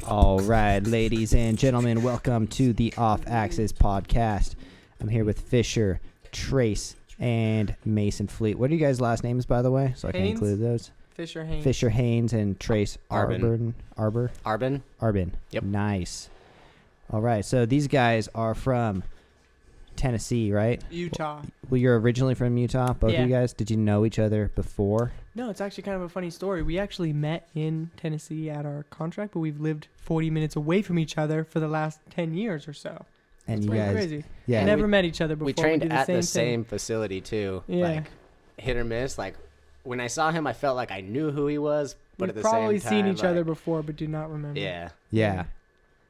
All right, ladies and gentlemen, welcome to the Off Axis podcast. I'm here with Fisher, Trace, and Mason Fleet. What are you guys' last names, by the way? So I can Haynes? include those. Fisher Haynes, and Trace Arbon. Arbon. Yep. Nice. All right, so these guys are from Tennessee, right? Utah. Well, you're originally from Utah, both of Yeah. you guys. Did you know each other before? No, it's actually kind of a funny story. We actually met in Tennessee at our contract, but we've lived 40 minutes away from each other for the last 10 years or so. And It's you pretty guys, crazy. yeah, We never met each other before. We trained did at the thing. same facility too. Yeah. Like hit or miss. Like when I saw him, I felt like I knew who he was, but We've at the same time, probably seen each other like, before, but do not remember. Yeah.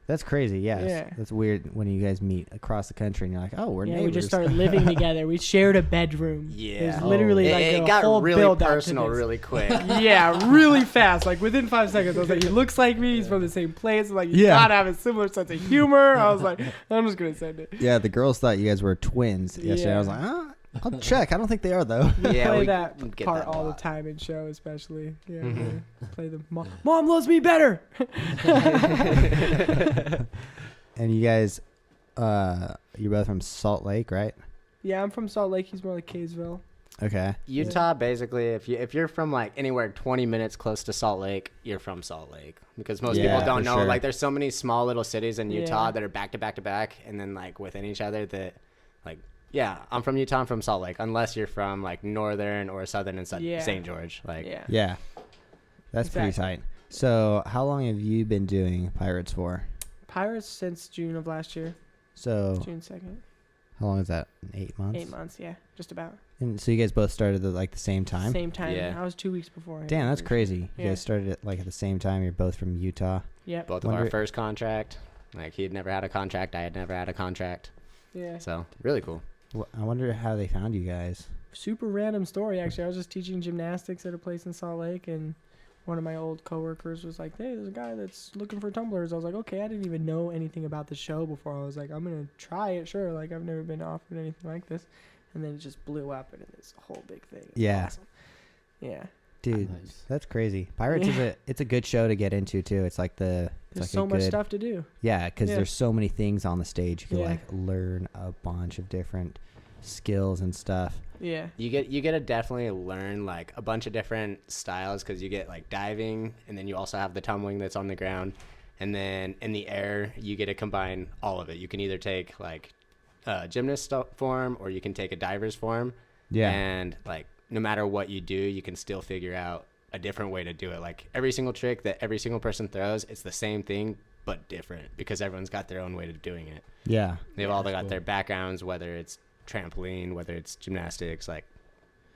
That's crazy. Yes. Yeah. That's weird when you guys meet across the country and you're like, oh, we're neighbors. We just started living together. We shared a bedroom. Yeah. It was literally like it a got whole really build-up to personal this. really quick. Yeah, really fast. Like within 5 seconds, I was like, he looks like me. He's from the same place. Like, you Yeah. gotta have a similar sense of humor. I was like, I'm just gonna send it. Yeah, the girls thought you guys were twins yesterday. I was like, I'll check. I don't think they are, though. We play we that get part that a all the lot. time in show, especially. Yeah, Mhm. we play the mom loves me better. And you guys, you're both from Salt Lake, right? Yeah, I'm from Salt Lake. He's more like Kaysville. Okay. Utah, basically, if you're from like anywhere 20 minutes close to Salt Lake, you're from Salt Lake. Because most Yeah, people don't for know. sure. Like there's so many small little cities in Utah Yeah. that are back to back to back, and then like within each other that, like, yeah, I'm from Utah. I'm from Salt Lake. Unless you're from like northern or southern and Yeah. St. George. Like, Yeah. Yeah. That's pretty Exactly. tight. So how long have you been doing Pirates for? Pirates since June of last year. So June 2nd. how long is that? 8 months? 8 months, yeah. Just about. And so you guys both started at like the same time? Same time. Yeah. I was 2 weeks before him. Damn, that's pretty sure. crazy. You Yeah. guys started it like at the same time. You're both from Utah. Yep. both of Wonder- our first contract. Like he had never had a contract. I had never had a contract. Yeah. So really cool. I wonder how they found you guys. Super random story, actually. I was just teaching gymnastics at a place in Salt Lake, and one of my old coworkers was like, hey, there's a guy that's looking for tumblers. I was like, okay, I didn't even know anything about the show before. I was like, I'm going to try it, sure. Like, I've never been offered anything like this. And then it just blew up, and it's a whole big thing. It was Yeah. awesome. Yeah. Dude, Nice. that's crazy. Pirates is it's a good show to get into too. It's like There's like so a much good, stuff to do. Yeah, because Yeah. there's so many things on the stage. You can Yeah. like learn a bunch of different skills and stuff. Yeah. You get to definitely learn like a bunch of different styles because you get like diving, and then you also have the tumbling that's on the ground, and then in the air you get to combine all of it. You can either take like gymnast form, or you can take a diver's form. Yeah. And like no matter what you do, you can still figure out a different way to do it. Like every single trick that every single person throws, it's the same thing but different because everyone's got their own way of doing it. Yeah. They've all got cool. their backgrounds, whether it's trampoline, whether it's gymnastics. Like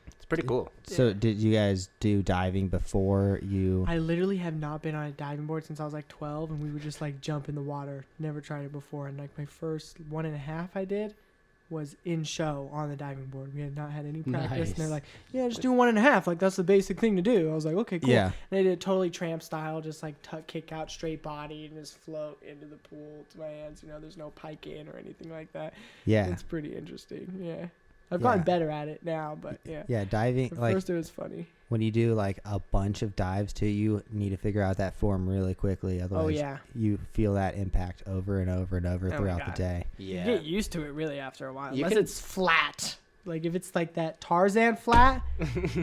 it's pretty cool. So did you guys do diving before you? I literally have not been on a diving board since I was like 12, and we would just like jump in the water. Never tried it before. And like my first 1.5 I did was in show on the diving board. We had not had any practice. And they're Nice. like, yeah, just do 1.5. Like that's the basic thing to do. I was like, okay, cool. Yeah. And I did it totally tramp style, just like tuck, kick out, straight body, and just float into the pool to my hands. You know, there's no pike in or anything like that. Yeah. It's pretty interesting. Yeah. I've Yeah. gotten better at it now, but yeah. Yeah, diving At like first it was funny. when you do like a bunch of dives too, you need to figure out that form really quickly. Otherwise, yeah. you feel that impact over and over and over Oh my throughout God. the day. Yeah. You get used to it really after a while. You Unless can- it's flat. Like if it's like that Tarzan flat,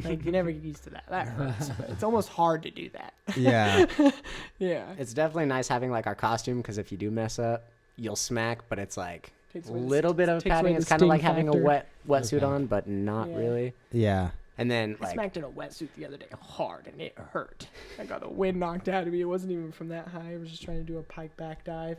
like you never get used to that. That hurts. But it's almost hard to do that. Yeah. Yeah. It's definitely nice having like our costume because if you do mess up, you'll smack, but it's like Takes a away the little bit of takes away padding. the It's kind of sting like having a factor. wetsuit Okay. on, but not Yeah. really. Yeah. And then I like smacked in a wetsuit the other day hard and it hurt. I got the wind knocked out of me. It wasn't even from that high. I was just trying to do a pike back dive.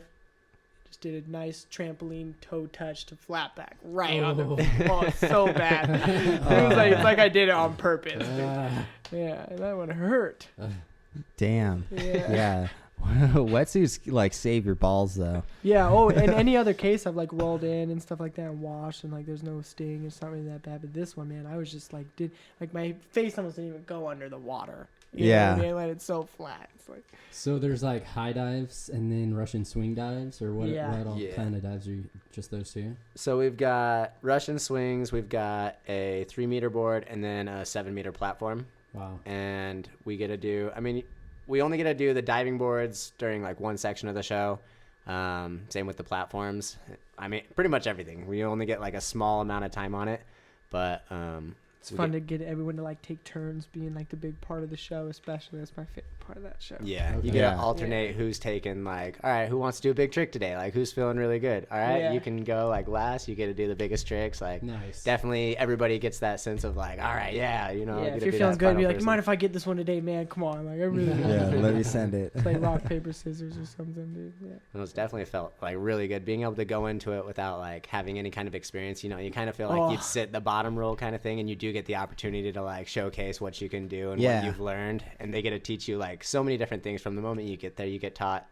Just did a nice trampoline toe touch to flat back right on the oh, it's so bad. It was like it's like I did it on purpose. dude. Yeah, and that one hurt. Damn. Yeah. Yeah. Wetsuits like save your balls though. Yeah. Oh, and any other case I've like rolled in and stuff like that and washed and like there's no sting. It's not really that bad. But this one, man, I was just like my face almost didn't even go under the water. You know what I Yeah. mean? When it's so flat. It's like, So there's like high dives and then Russian swing dives, or what? Yeah. What all Yeah. kind of dives are you? Just those two? So we've got Russian swings, we've got a 3-meter board, and then a 7-meter platform. Wow. And we get to do, I mean, we only get to do the diving boards during like one section of the show. Same with the platforms. I mean, pretty much everything. We only get like a small amount of time on it, but it's fun to get everyone to like take turns being like the big part of the show, especially. That's my favorite part of that show. yeah, Okay. you get Yeah. to alternate who's taking like, all right, who wants to do a big trick today? Like, who's feeling really good? All right, Yeah. you can go like last. You get to do the biggest tricks. Like, Nice. definitely everybody gets that sense of like, all right, yeah, you know. Yeah, get if to you're be feeling that good, final be like, person. mind if I get this one today, man? Come on, like I really Yeah, let me send it. play rock paper scissors or something, dude. Yeah. It was definitely felt like really good being able to go into it without like having any kind of experience. You know, you kind of feel like you'd sit the bottom roll kind of thing, and you do get the opportunity to like showcase what you can do and Yeah. what you've learned, and they get to teach you like so many different things from the moment you get there. You get taught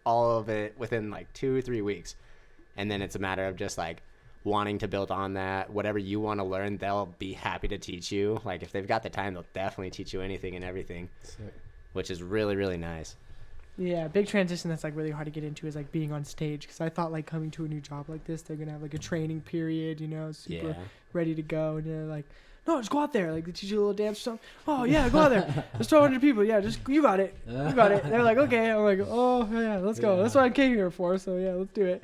all of it within like 2 or 3 weeks, and then it's a matter of just like wanting to build on that. Whatever you want to learn, they'll be happy to teach you. Like if they've got the time, they'll definitely teach you anything and everything, Sick. which is really, really nice. Yeah, big transition that's like really hard to get into is like being on stage, because I thought like coming to a new job like this, they're gonna have like a training period, you know, super Yeah. ready to go, and you're like, no, just go out there, like they teach you a little dance or something. Oh yeah, go out there, there's 1,200 people, yeah, just you got it, you got it. They're like, okay, I'm like, oh yeah, let's go. Yeah. That's what I came here for, so yeah, let's do it.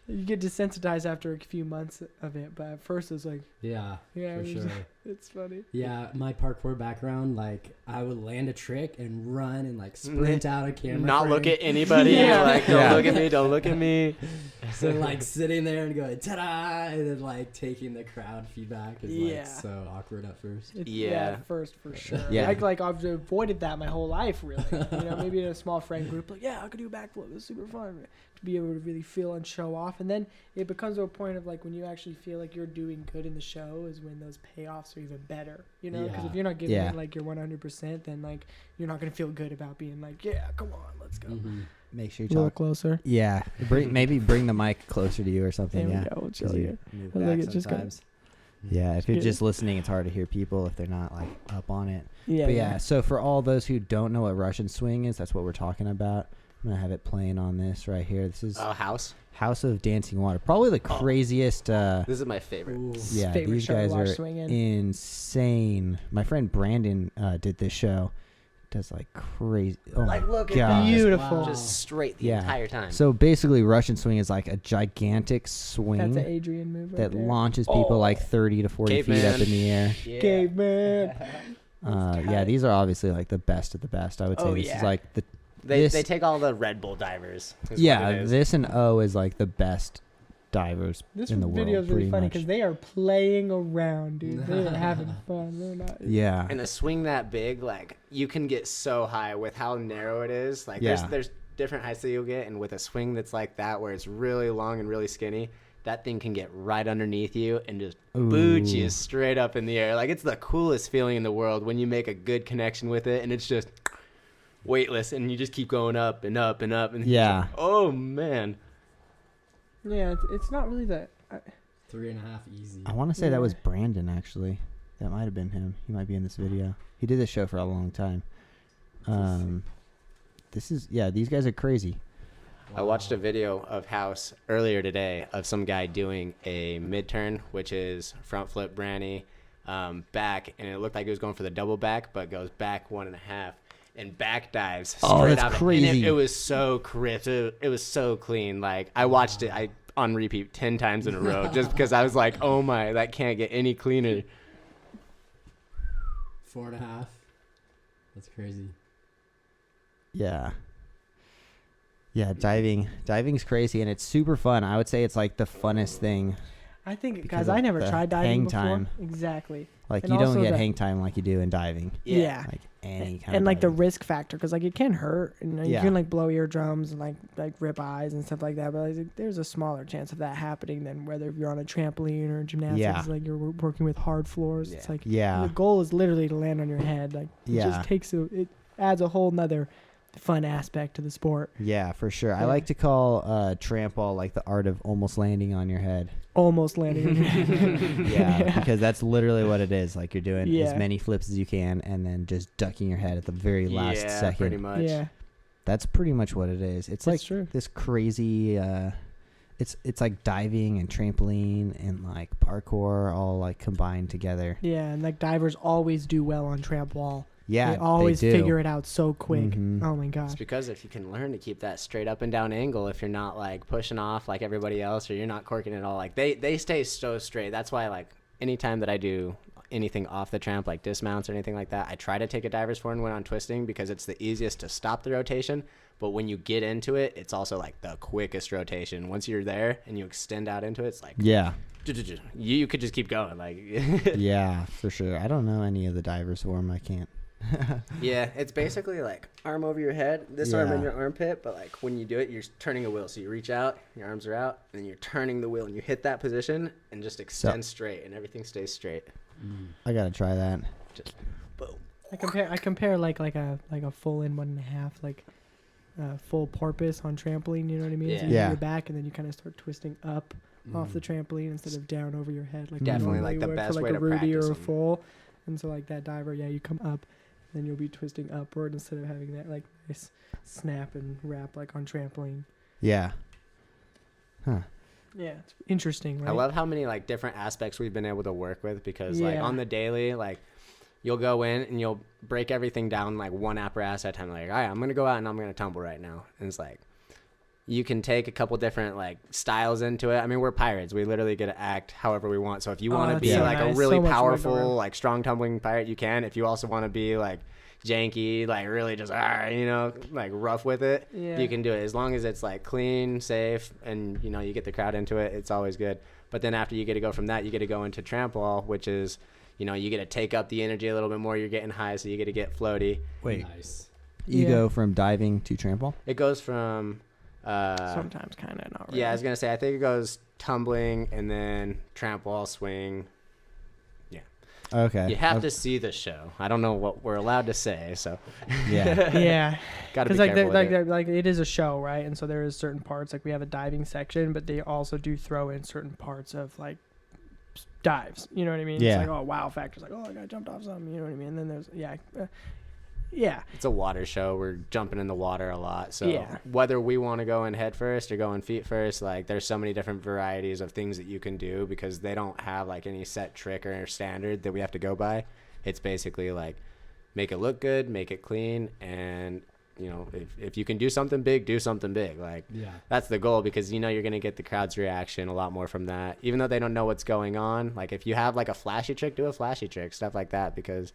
You get desensitized after a few months of it, but at first it's like, Yeah, yeah, for it was- sure. it's funny. Yeah, my parkour background, like I would land a trick and run and like sprint out of camera. Not look frame. at anybody. Yeah. Like, don't Yeah. look at me. Don't look at me. So like sitting there and going ta-da, and then like taking the crowd feedback is Yeah. like so awkward at first. Yeah, Yeah. at first for sure. Yeah. Like I've avoided that my whole life, really. You know, maybe in a small friend group, like, yeah, I could do a backflip. It's super fun to be able to really feel and show off. And then it becomes to a point of like when you actually feel like you're doing good in the show is when those payoffs are even better. You know, because Yeah. if you're not giving Yeah. it like your 100%, then like you're not gonna feel good about being like, yeah, come on, let's go. Mm-hmm. Make sure A you little talk. closer. Yeah, maybe bring the mic closer to you or something. There we Yeah, go. We'll 'cause chill you you. move I back think it just got- sometimes. Yeah, if you're Good. just listening, it's hard to hear people if they're not like up on it. Yeah. But yeah, so for all those who don't know what Russian swing is, that's what we're talking about. I'm gonna have it playing on this right here. This is House. House of Dancing Water, probably the craziest. This is my favorite. Yeah, Favorite these show to guys watch are swinging. insane. My friend Brandon did this show. Does like crazy. Oh Like, my look at gosh. Beautiful. Wow. Just straight the Yeah. entire time. So basically, Russian swing is like a gigantic swing That's an Adrian move right that there. launches people like 30 to 40 feet up Caveman. in the air. yeah. Caveman. Yeah, these are obviously like the best of the best. I would say Oh, this yeah. is like the They this- take all the Red Bull divers. is what yeah. it is. This and O is like the best divers This in the world. video is really pretty funny much. because they are playing around, dude. They are having fun. They're not. Yeah, And a swing that big, like you can get so high with how narrow it is. Like Yeah. there's different heights that you'll get, and with a swing that's like that, where it's really long and really skinny, that thing can get right underneath you and just boot you Ooh. straight up in the air. Like it's the coolest feeling in the world when you make a good connection with it, and it's just weightless, and you just keep going up and up and up. And Yeah. oh man. Yeah, it's not really that. 3.5 easy. I want to say that Yeah. was Brandon actually. That might have been him. He might be in this video. He did this show for a long time. This is these guys are crazy. I watched a video of House earlier today of some guy doing a mid-turn, which is front flip branny, back, and it looked like he was going for the double back, but goes back 1.5 and back dives straight Oh, that's out. crazy. And it was so crisp. It was so clean. Like I watched it on repeat 10 times in a row just because I was like, oh my, that can't get any cleaner. 4.5. That's crazy. Yeah. Yeah, diving's crazy and it's super fun. I would say it's like the funnest thing. I think, Because guys, of I never the tried diving hang before. time. Exactly. Like And you don't also get the- hang time like you do in diving. Yeah. Like any kind And of like the diving. risk factor, because like it can hurt, and you Yeah. can like blow eardrums and like rip eyes and stuff like that. But like, there's a smaller chance of that happening than whether you're on a trampoline or gymnastics. Yeah. Like you're working with hard floors. It's like Yeah. the goal is literally to land on your head. Like it Yeah. just takes it adds a whole nother fun aspect to the sport. Yeah, for sure. I Yeah. like to call trampwall like the art of almost landing on your head. Almost landing on your head. Yeah, because that's literally what it is. Like you're doing Yeah. as many flips as you can and then just ducking your head at the very last yeah, second. pretty much. Yeah, That's pretty much what it is. It's like that's true. this crazy it's like diving and trampoline and like parkour all like combined together. Yeah, and like divers always do well on tramp wall. Yeah, they always do. figure it out so quick. Mhm. Oh my gosh. It's because if you can learn to keep that straight up and down angle, if you're not like pushing off like everybody else, or you're not corking it all, like they stay so straight. That's why like anytime that I do anything off the tramp, like dismounts or anything like that, I try to take a diver's forward when I'm twisting, because it's the easiest to stop the rotation. But when you get into it, it's also like the quickest rotation. Once you're there and you extend out into it, it's like Yeah. you could just keep going. Like Yeah, for sure. I don't know any of the divers form. I can't. yeah, it's basically like arm over your head, this arm in Yeah. your armpit, but like when you do it, you're turning a wheel. So you reach out, your arms are out, and then you're turning the wheel, and you hit that position and just extend straight, and everything stays straight. I gotta try that. Just boom. I compare like a full in 1.5, like full porpoise on trampoline. You know what I mean? So Yeah. you Yeah. do your back, and then you kind of start twisting up off the trampoline instead of down over your head. Like you Definitely, normally like, the would best for way like a to Rudy or practice a 'em. full. And so like that diver, yeah, you come up, then you'll be twisting upward instead of having that like nice snap and wrap like on trampoline. Yeah. Huh. Yeah, it's interesting, right? I love how many like different aspects we've been able to work with, because like Yeah. on the daily, like you'll go in and you'll break everything down like one apparatus at a time. Like, all right, I'm gonna go out and I'm gonna tumble right now, and it's like you can take a couple different like styles into it. I mean, we're pirates. We literally get to act however we want. So if you want to that's be so like nice. a really So much powerful, wiggle room. like strong tumbling pirate, you can. If you also want to be like janky, like really just like rough with it, Yeah. you can do it. As long as it's like clean, safe, and you get the crowd into it, it's always good. But then after you get to go from that, you get to go into tramp wall, which is you get to take up the energy a little bit more. You're getting high, so you get to get floaty. Wait, Nice. you Yeah. go from diving to trample? It goes from Sometimes kind of not really. yeah, I was gonna say I think it goes tumbling and then tramp wall, swing. Okay. You have to see the show. I don't know what we're allowed to say, so Yeah. Yeah. gotta be Because careful with it. like it is a show, right? And so there is certain parts, like we have a diving section, but they also do throw in certain parts of like dives. You know what I mean? Yeah. It's like, oh, wow factor. It's like, oh, I got jumped off something. You know what I mean? And then there's yeah. It's a water show. We're jumping in the water a lot. So Yeah. whether we want to go in head first or go in feet first, like there's so many different varieties of things that you can do, because they don't have like any set trick or standard that we have to go by. It's basically like make it look good, make it clean, and if you can do something big, do something big. Like Yeah. that's the goal, because you're going to get the crowd's reaction a lot more from that, even though they don't know what's going on. Like if you have like a flashy trick, do a flashy trick, stuff like that, because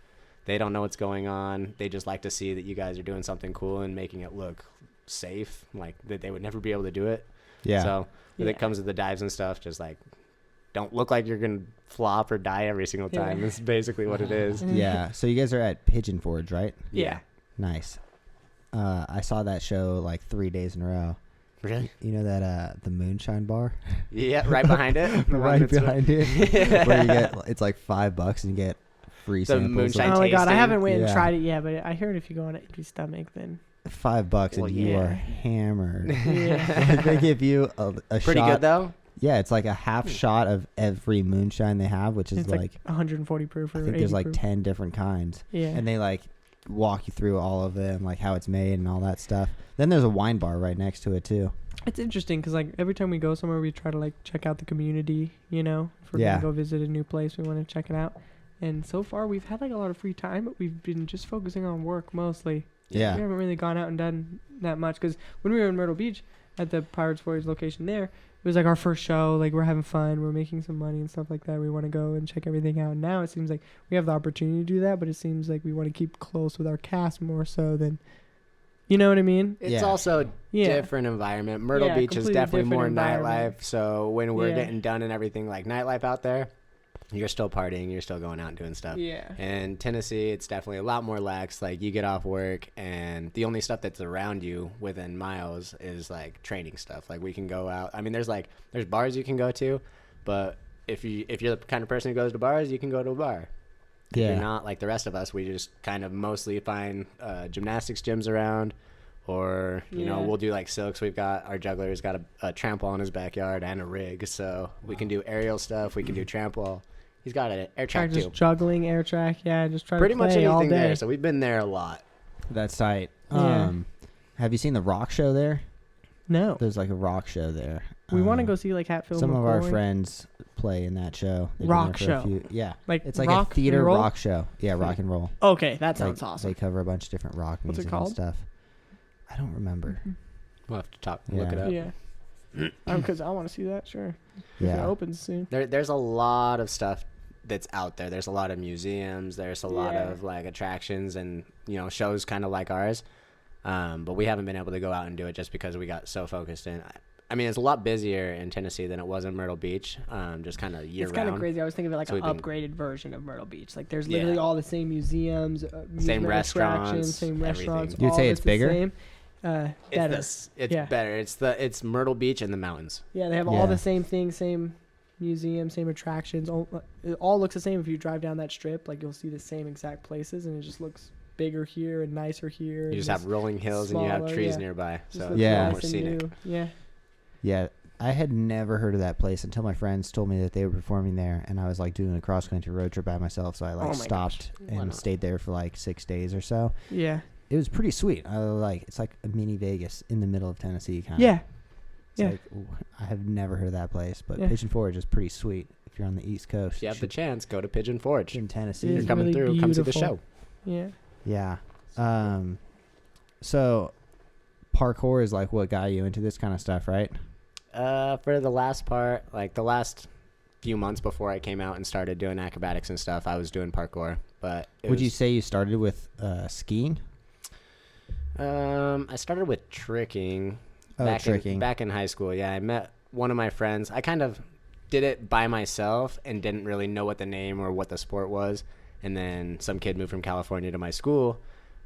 they don't know what's going on. They just like to see that you guys are doing something cool and making it look safe, like that they would never be able to do it. Yeah. So when Yeah. it comes to the dives and stuff, just like don't look like you're going to flop or die every single time. Yeah. That's basically what it is. Yeah. So you guys are at Pigeon Forge, right? Yeah. Nice. I saw that show like 3 days in a row. Really? You know that the Moonshine Bar? Yeah, right behind it. The one Right that's- behind it. Where you get it's like $5 and you get free The samples. moonshine Oh my god, I tasting? haven't went and Yeah. tried it yet, but I heard if you go on an empty stomach, then $5 and Well, you yeah. are hammered. yeah. Like, they give you a Pretty shot. good though. Yeah, it's like a half shot of every moonshine they have, which is It's like like 140 proof or I think 80 there's like proof. 10 different kinds. Yeah. And they like walk you through all of them, like how it's made and all that stuff. Then there's a wine bar right next to it too. It's interesting because like every time we go somewhere, we try to like check out the community. If we're Yeah. gonna go visit a new place, we want to check it out. And so far, we've had like a lot of free time, but we've been just focusing on work mostly. Yeah. We haven't really gone out and done that much because when we were in Myrtle Beach at the Pirates Voyage location there, it was like our first show. Like we're having fun, we're making some money and stuff like that. We want to go and check everything out. Now it seems like we have the opportunity to do that, but it seems like we want to keep close with our cast more so than, you know what I mean? It's Yeah. also a Yeah. different environment. Myrtle Yeah, Beach is completely definitely different more environment. nightlife. So when we're Yeah. getting done and everything like nightlife out there, you're still partying, you're still going out and doing stuff. Yeah. In Tennessee, it's definitely a lot more lax. Like you get off work and the only stuff that's around you within miles is like training stuff. Like we can go out. I mean, there's bars you can go to, but if you're the kind of person who goes to bars, you can go to a bar. If Yeah. you're not like the rest of us, we just kind of mostly find gymnastics gyms around, Or, you know, Yeah. we'll do like silks. Our juggler's got a trampwall in his backyard and a rig. So we can do aerial stuff. We can do trampwall. He's got an air track Just too. juggling, air track. Yeah, just try Pretty to much play all anything day. there. So we've been there a lot. That's tight. Yeah. Have you seen the rock show there? No. There's like a rock show there. We want to go see like Hatfield Some of our McCoy. friends play in that show. They've been Rock there for a show? few- yeah. Like It's like rock a theater and roll? rock show. Yeah, rock and roll. Okay, that Like, sounds awesome. They cover a bunch of different rock What's it music called? and stuff. I don't remember. We'll have to look it Yeah. up. Yeah. Because I want to see that, sure. If it Yeah. opens soon. There's a lot of stuff that's out there. There's a lot of museums. There's a lot Yeah. of like attractions and, you know, shows kind of like ours. But we haven't been able to go out and do it just because we got so focused in. I mean, it's a lot busier in Tennessee than it was in Myrtle Beach, just kind of year It's round. kind of crazy. I was thinking of it like So an we've been- upgraded version of Myrtle Beach. Like there's Yeah. literally all the same museums, amusement Same restaurants, attractions, same everything. restaurants. You'd all say of it's the bigger? Same. Better. It's Yeah. better. It's Myrtle Beach and the mountains. Yeah, they have Yeah. all the same things, same museums, same attractions. It all looks the same if you drive down that strip. Like you'll see the same exact places, and it just looks bigger here and nicer here. You and just have rolling hills and you have smaller, trees yeah. nearby, just so looks it's Yeah. a lot nice more and scenic. new. Yeah. Yeah. I had never heard of that place until my friends told me that they were performing there, and I was like doing a cross country road trip by myself, so I like Oh my stopped Why and not? stayed there for like 6 days or so. Yeah. It was pretty sweet. It's like a mini Vegas in the middle of Tennessee kind of. Yeah. It's Yeah. like, ooh, I have never heard of that place, but Yeah. Pigeon Forge is pretty sweet if you're on the East Coast. If you have the Should- chance, go to Pigeon Forge. in It Tennessee. You're is coming really through. Come see the beautiful. show. Yeah. Yeah. So parkour is like what got you into this kind of stuff, right? For the last part, like the last few months before I came out and started doing acrobatics and stuff, I was doing parkour. But Would you say you started with skiing? I started with tricking. Oh, tricking. Back in high school. Yeah, I met one of my friends. I kind of did it by myself and didn't really know what the name or what the sport was. And then some kid moved from California to my school,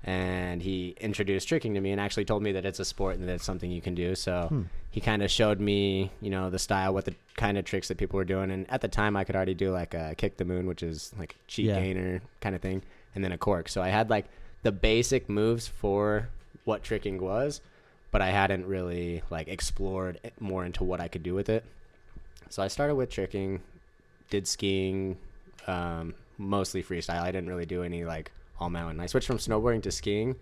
and he introduced tricking to me and actually told me that it's a sport and that it's something you can do. So he kind of showed me, you know, the style, what the kind of tricks that people were doing. And at the time, I could already do like a kick the moon, which is like cheat Yeah. gainer kind of thing, and then a cork. So I had like the basic moves for what tricking was, but I hadn't really like explored more into what I could do with it. So I started with tricking, did skiing, mostly freestyle. I didn't really do any like all mountain. I switched from snowboarding to skiing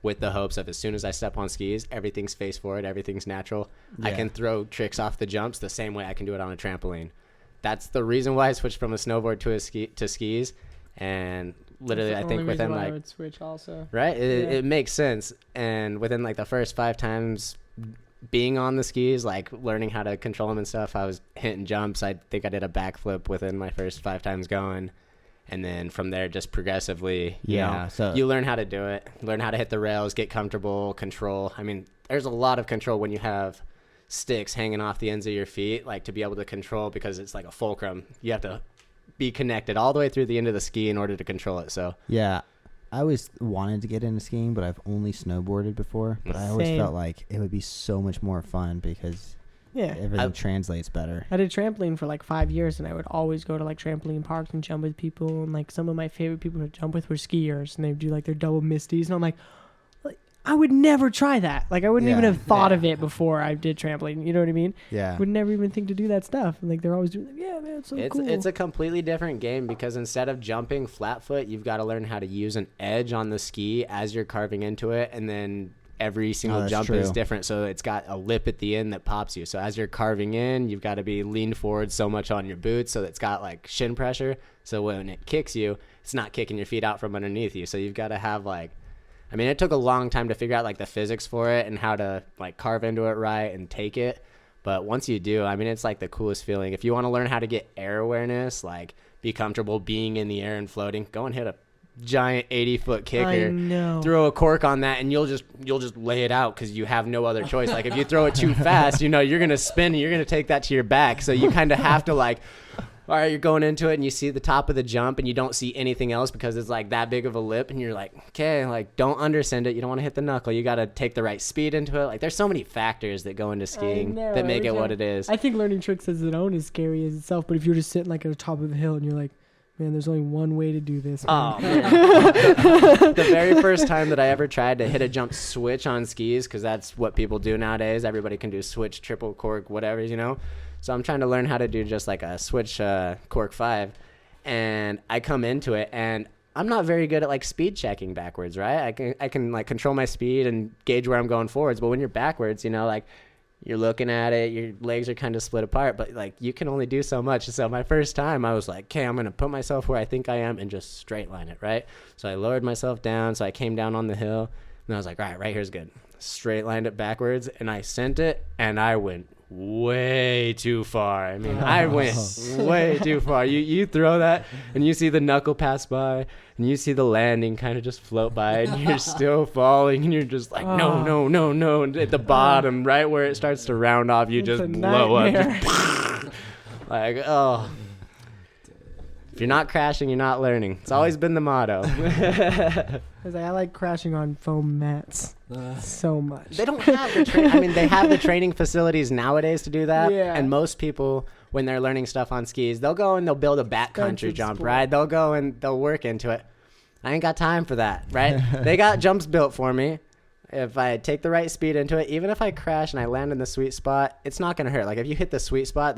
with the hopes of as soon as I step on skis, everything's face forward, everything's natural. I Yeah. can throw tricks off the jumps the same way I can do it on a trampoline. That's the reason why I switched from a snowboard to skis. And literally, That's I the think only within reason why I like would switch also. right, Yeah. it makes sense. And within like the first 5 times being on the skis, like learning how to control them and stuff, I was hitting jumps. I think I did a backflip within my first 5 times going. And then from there, just progressively, you Yeah, know, so- you learn how to do it, learn how to hit the rails, get comfortable, control. I mean, there's a lot of control when you have sticks hanging off the ends of your feet, like to be able to control, because it's like a fulcrum. You have to be connected all the way through the end of the ski in order to control it. So Yeah. I always wanted to get into skiing, but I've only snowboarded before. But I always Same. felt like it would be so much more fun because Yeah. everything translates better. I did trampoline for like 5 years, and I would always go to like trampoline parks and jump with people. And like some of my favorite people to jump with were skiers, and they do like their double misties. And I'm like, I would never try that. Like I wouldn't even Yeah. have thought of it before I did trampoline. You know what I mean? Yeah. Would never even think to do that stuff. And like they're always doing, like, yeah, man, it's so cool. it's a completely different game, because instead of jumping flat foot, you've got to learn how to use an edge on the ski as you're carving into it, and then every single that's jump is true. different. So it's got a lip at the end that pops you. So as you're carving in, you've got to be leaned forward so much on your boots, so it's got like shin pressure. So when it kicks you, it's not kicking your feet out from underneath you. So you've got to have like, I mean, it took a long time to figure out like the physics for it and how to like carve into it right and take it. But once you do, I mean, it's like the coolest feeling. If you want to learn how to get air awareness, like be comfortable being in the air and floating, go and hit a giant 80-foot kicker. I know. Throw a cork on that, and you'll just lay it out, because you have no other choice. Like if you throw it too fast, you know you're gonna spin and you're gonna take that to your back. So you kind of have to like, all right, you're going into it and you see the top of the jump and you don't see anything else because it's like that big of a lip, and you're like, okay, like don't undersend it. You don't want to hit the knuckle. You got to take the right speed into it. Like there's so many factors that go into skiing that make it what it is. I think learning tricks as its own is scary as itself. But if you're just sitting like at the top of the hill and you're like, Man, there's only one way to do this. Oh, Man. man. The very first time that I ever tried to hit a jump switch on skis, because that's what people do nowadays. Everybody can do switch, triple cork, whatever, you know. So I'm trying to learn how to do just like a switch cork 5. And I come into it, and I'm not very good at like speed checking backwards, right? I can like control my speed and gauge where I'm going forwards. But when you're backwards, you know, like you're looking at it, your legs are kind of split apart, but like you can only do so much. So my first time I was like, okay, I'm going to put myself where I think I am and just straight line it, right? So I lowered myself down. So I came down on the hill and I was like, all right here's good. Straight lined it backwards and I sent it and I went way too far. I mean, I went way too far. You throw that and you see the knuckle pass by and you see the landing kind of just float by and you're still falling and you're just like, no. And at the bottom, right where it starts to round off, you just blow up. Just like, oh. If you're not crashing, you're not learning. It's always been the motto. I like crashing on foam mats so much. They don't have the they have the training facilities nowadays to do that. Yeah. And most people, when they're learning stuff on skis, they'll go and they'll build a backcountry jump, sport. right? They'll go and they'll work into it. I ain't got time for that, right? They got jumps built for me. If I take the right speed into it, even if I crash and I land in the sweet spot, it's not going to hurt. Like if you hit the sweet spot,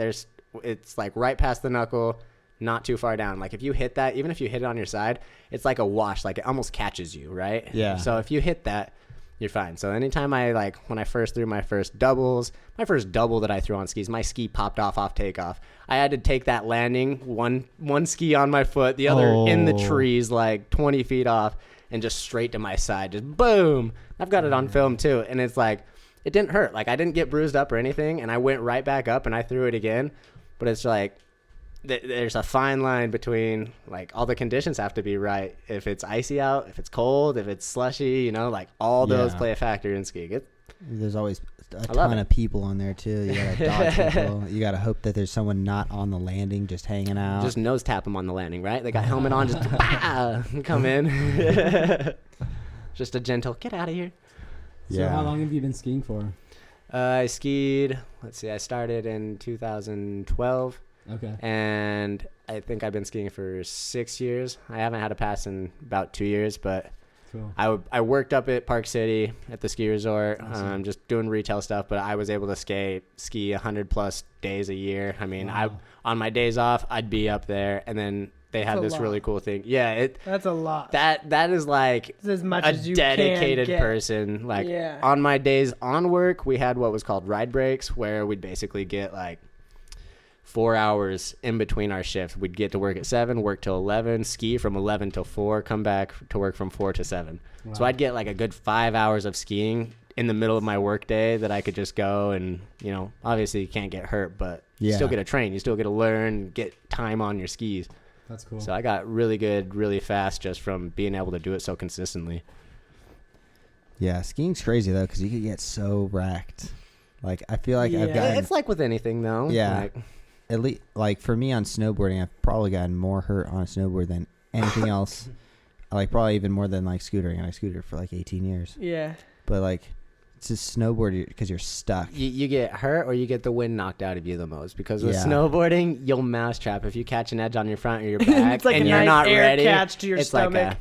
it's like right past the knuckle, not too far down. Like if you hit that, even if you hit it on your side, it's like a wash, like it almost catches you, right? Yeah. So if you hit that, you're fine. So anytime when I first threw my first double that I threw on skis, my ski popped off takeoff. I had to take that landing, one ski on my foot, the other in the trees, like 20 feet off, and just straight to my side, just boom. I've got it on film too. And it's like, it didn't hurt. Like I didn't get bruised up or anything. And I went right back up and I threw it again. But it's like, there's a fine line between like all the conditions have to be right. If it's icy out, if it's cold, if it's slushy, you know, like all those play a factor in skiing. There's always a ton of people on there too. You gotta dodge people. You gotta hope that there's someone not on the landing, just hanging out. Just nose tap them on the landing, right? They got helmet on, just come in. Just a gentle get out of here. So how long have you been skiing for? I skied. I started in 2012. Okay. And I think I've been skiing for 6 years. I haven't had a pass in about 2 years, but cool. I worked up at Park City at the ski resort, Awesome. just doing retail stuff, but I was able to ski 100 plus days a year. I mean, Wow. on my days off, I'd be up there, and then they had this really cool thing. Yeah, That's a lot. that is like It's as much a as you dedicated can get. person. Like Yeah. on my days on work, we had what was called ride breaks, where we'd basically get like 4 hours in between our shifts. We'd get to work at 7, work till 11, ski from 11 till 4, come back to work from 4 to 7. Wow. So I'd get like a good 5 hours of skiing in the middle of my work day that I could just go and, you know, obviously you can't get hurt, but you still get to train. You still get to learn, get time on your skis. That's cool. So I got really good, really fast just from being able to do it so consistently. Yeah, skiing's crazy though, because you can get so wrecked. Like I feel like I've gotten. It's like with anything though. Yeah. Like, At least, like for me on snowboarding, I've probably gotten more hurt on a snowboard than anything else. Like probably even more than like scootering, and I scooted for like 18 years. Yeah. But like, it's just snowboard because you're stuck. you get hurt or you get the wind knocked out of you the most, because with Yeah. snowboarding you'll mousetrap if you catch an edge on your front or your back It's like and a you're nice not air ready. catch to your It's stomach.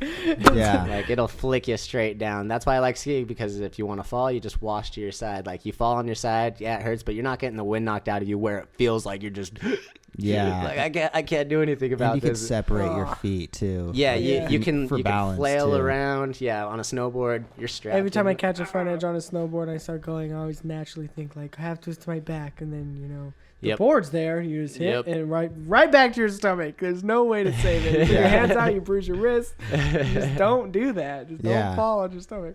Yeah. like it'll flick you straight down. That's why I like skiing, because if you want to fall, you just wash to your side. Like you fall on your side, yeah, it hurts, but you're not getting the wind knocked out of you where it feels like you're just Yeah. like I can't do anything about And you can this. separate your feet too. Yeah, Like, you can for you can balance, flail too. around. Yeah, on a snowboard, you're strapped. Every time in. I catch a front edge on a snowboard, I start going. I always naturally think like I have to twist my back, and then the Yep. board's there. You just hit Yep. and right back to your stomach. There's no way to save it. You put your hands out, you bruise your wrist. Just don't do that. Just Yeah. don't fall on your stomach.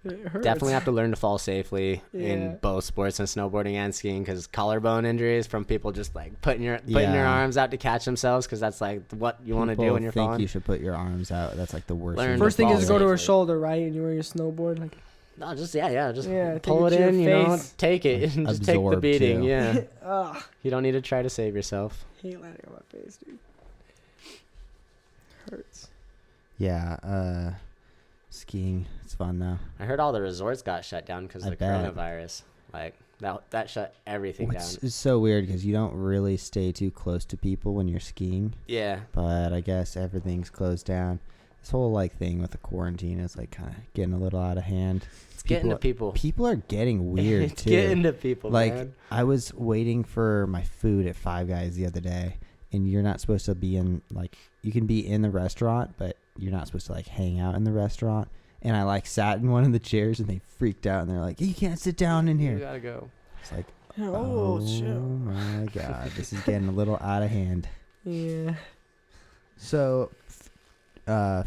It hurts. Definitely have to learn to fall safely Yeah. in both sports and snowboarding and skiing, because collarbone injuries from people just like putting your Yeah. arms out to catch themselves, because that's like what you want to do People when you're think falling. you should put your arms out. That's like the worst. Learn thing to First thing is to fall go to a safely. shoulder, right? And you're wearing your snowboard. Like, No, just Yeah, pull it take it to in, your you know, face. take it, and just take the Absorb, beating. too. Yeah, ugh, you don't need to try to save yourself. hate landing on my face, dude. Hurts. Yeah. Skiing, it's fun though. I heard all the resorts got shut down because I of the bet. coronavirus. Like That shut everything down. It's so weird because you don't really stay too close to people when you're skiing. Yeah. But I guess everything's closed down. This whole like thing with the quarantine is like kind of getting a little out of hand. It's getting to people. People are getting weird It's too. getting to people, like man. I was waiting for my food at Five Guys the other day, and you're not supposed to be in like you can be in the restaurant, but you're not supposed to like hang out in the restaurant. And I like sat in one of the chairs, and they freaked out, and they're like, "You can't sit down in here." You gotta go. It's like, Oh, oh shit. my god, this is getting a little out of hand. Yeah. So,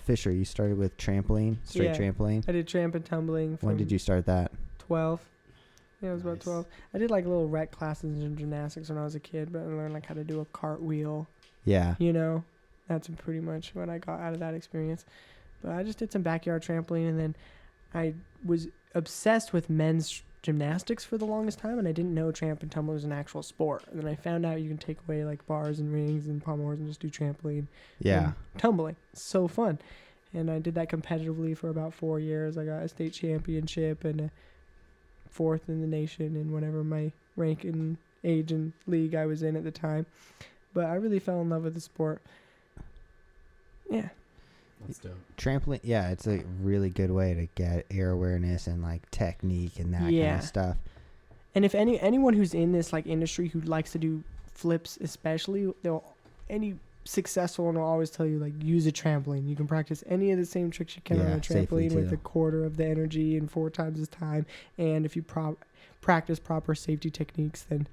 Fisher, you started with trampoline, straight trampoline. I did tramp and tumbling. When did you start that? 12. Yeah, it was about Nice. 12. I did like little rec classes in gymnastics when I was a kid, but I learned like how to do a cartwheel. Yeah. You know, that's pretty much what I got out of that experience. But I just did some backyard trampoline, and then I was obsessed with men's gymnastics for the longest time, and I didn't know tramp and tumbling was an actual sport. And then I found out you can take away like bars and rings and pommels and just do trampoline. Yeah. And tumbling. It's so fun. And I did that competitively for about 4 years. I got a state championship and a 4th in the nation in whatever my rank and age and league I was in at the time. But I really fell in love with the sport. Yeah. That's dope. Trampoline, yeah, it's a really good way to get air awareness and like technique and that kind Yeah. of stuff. And if anyone who's in this like industry who likes to do flips especially, any successful one will always tell you like use a trampoline. You can practice any of the same tricks you can on Yeah, a safely, trampoline with too. a quarter of the energy and 4 times the time. And if you practice proper safety techniques, then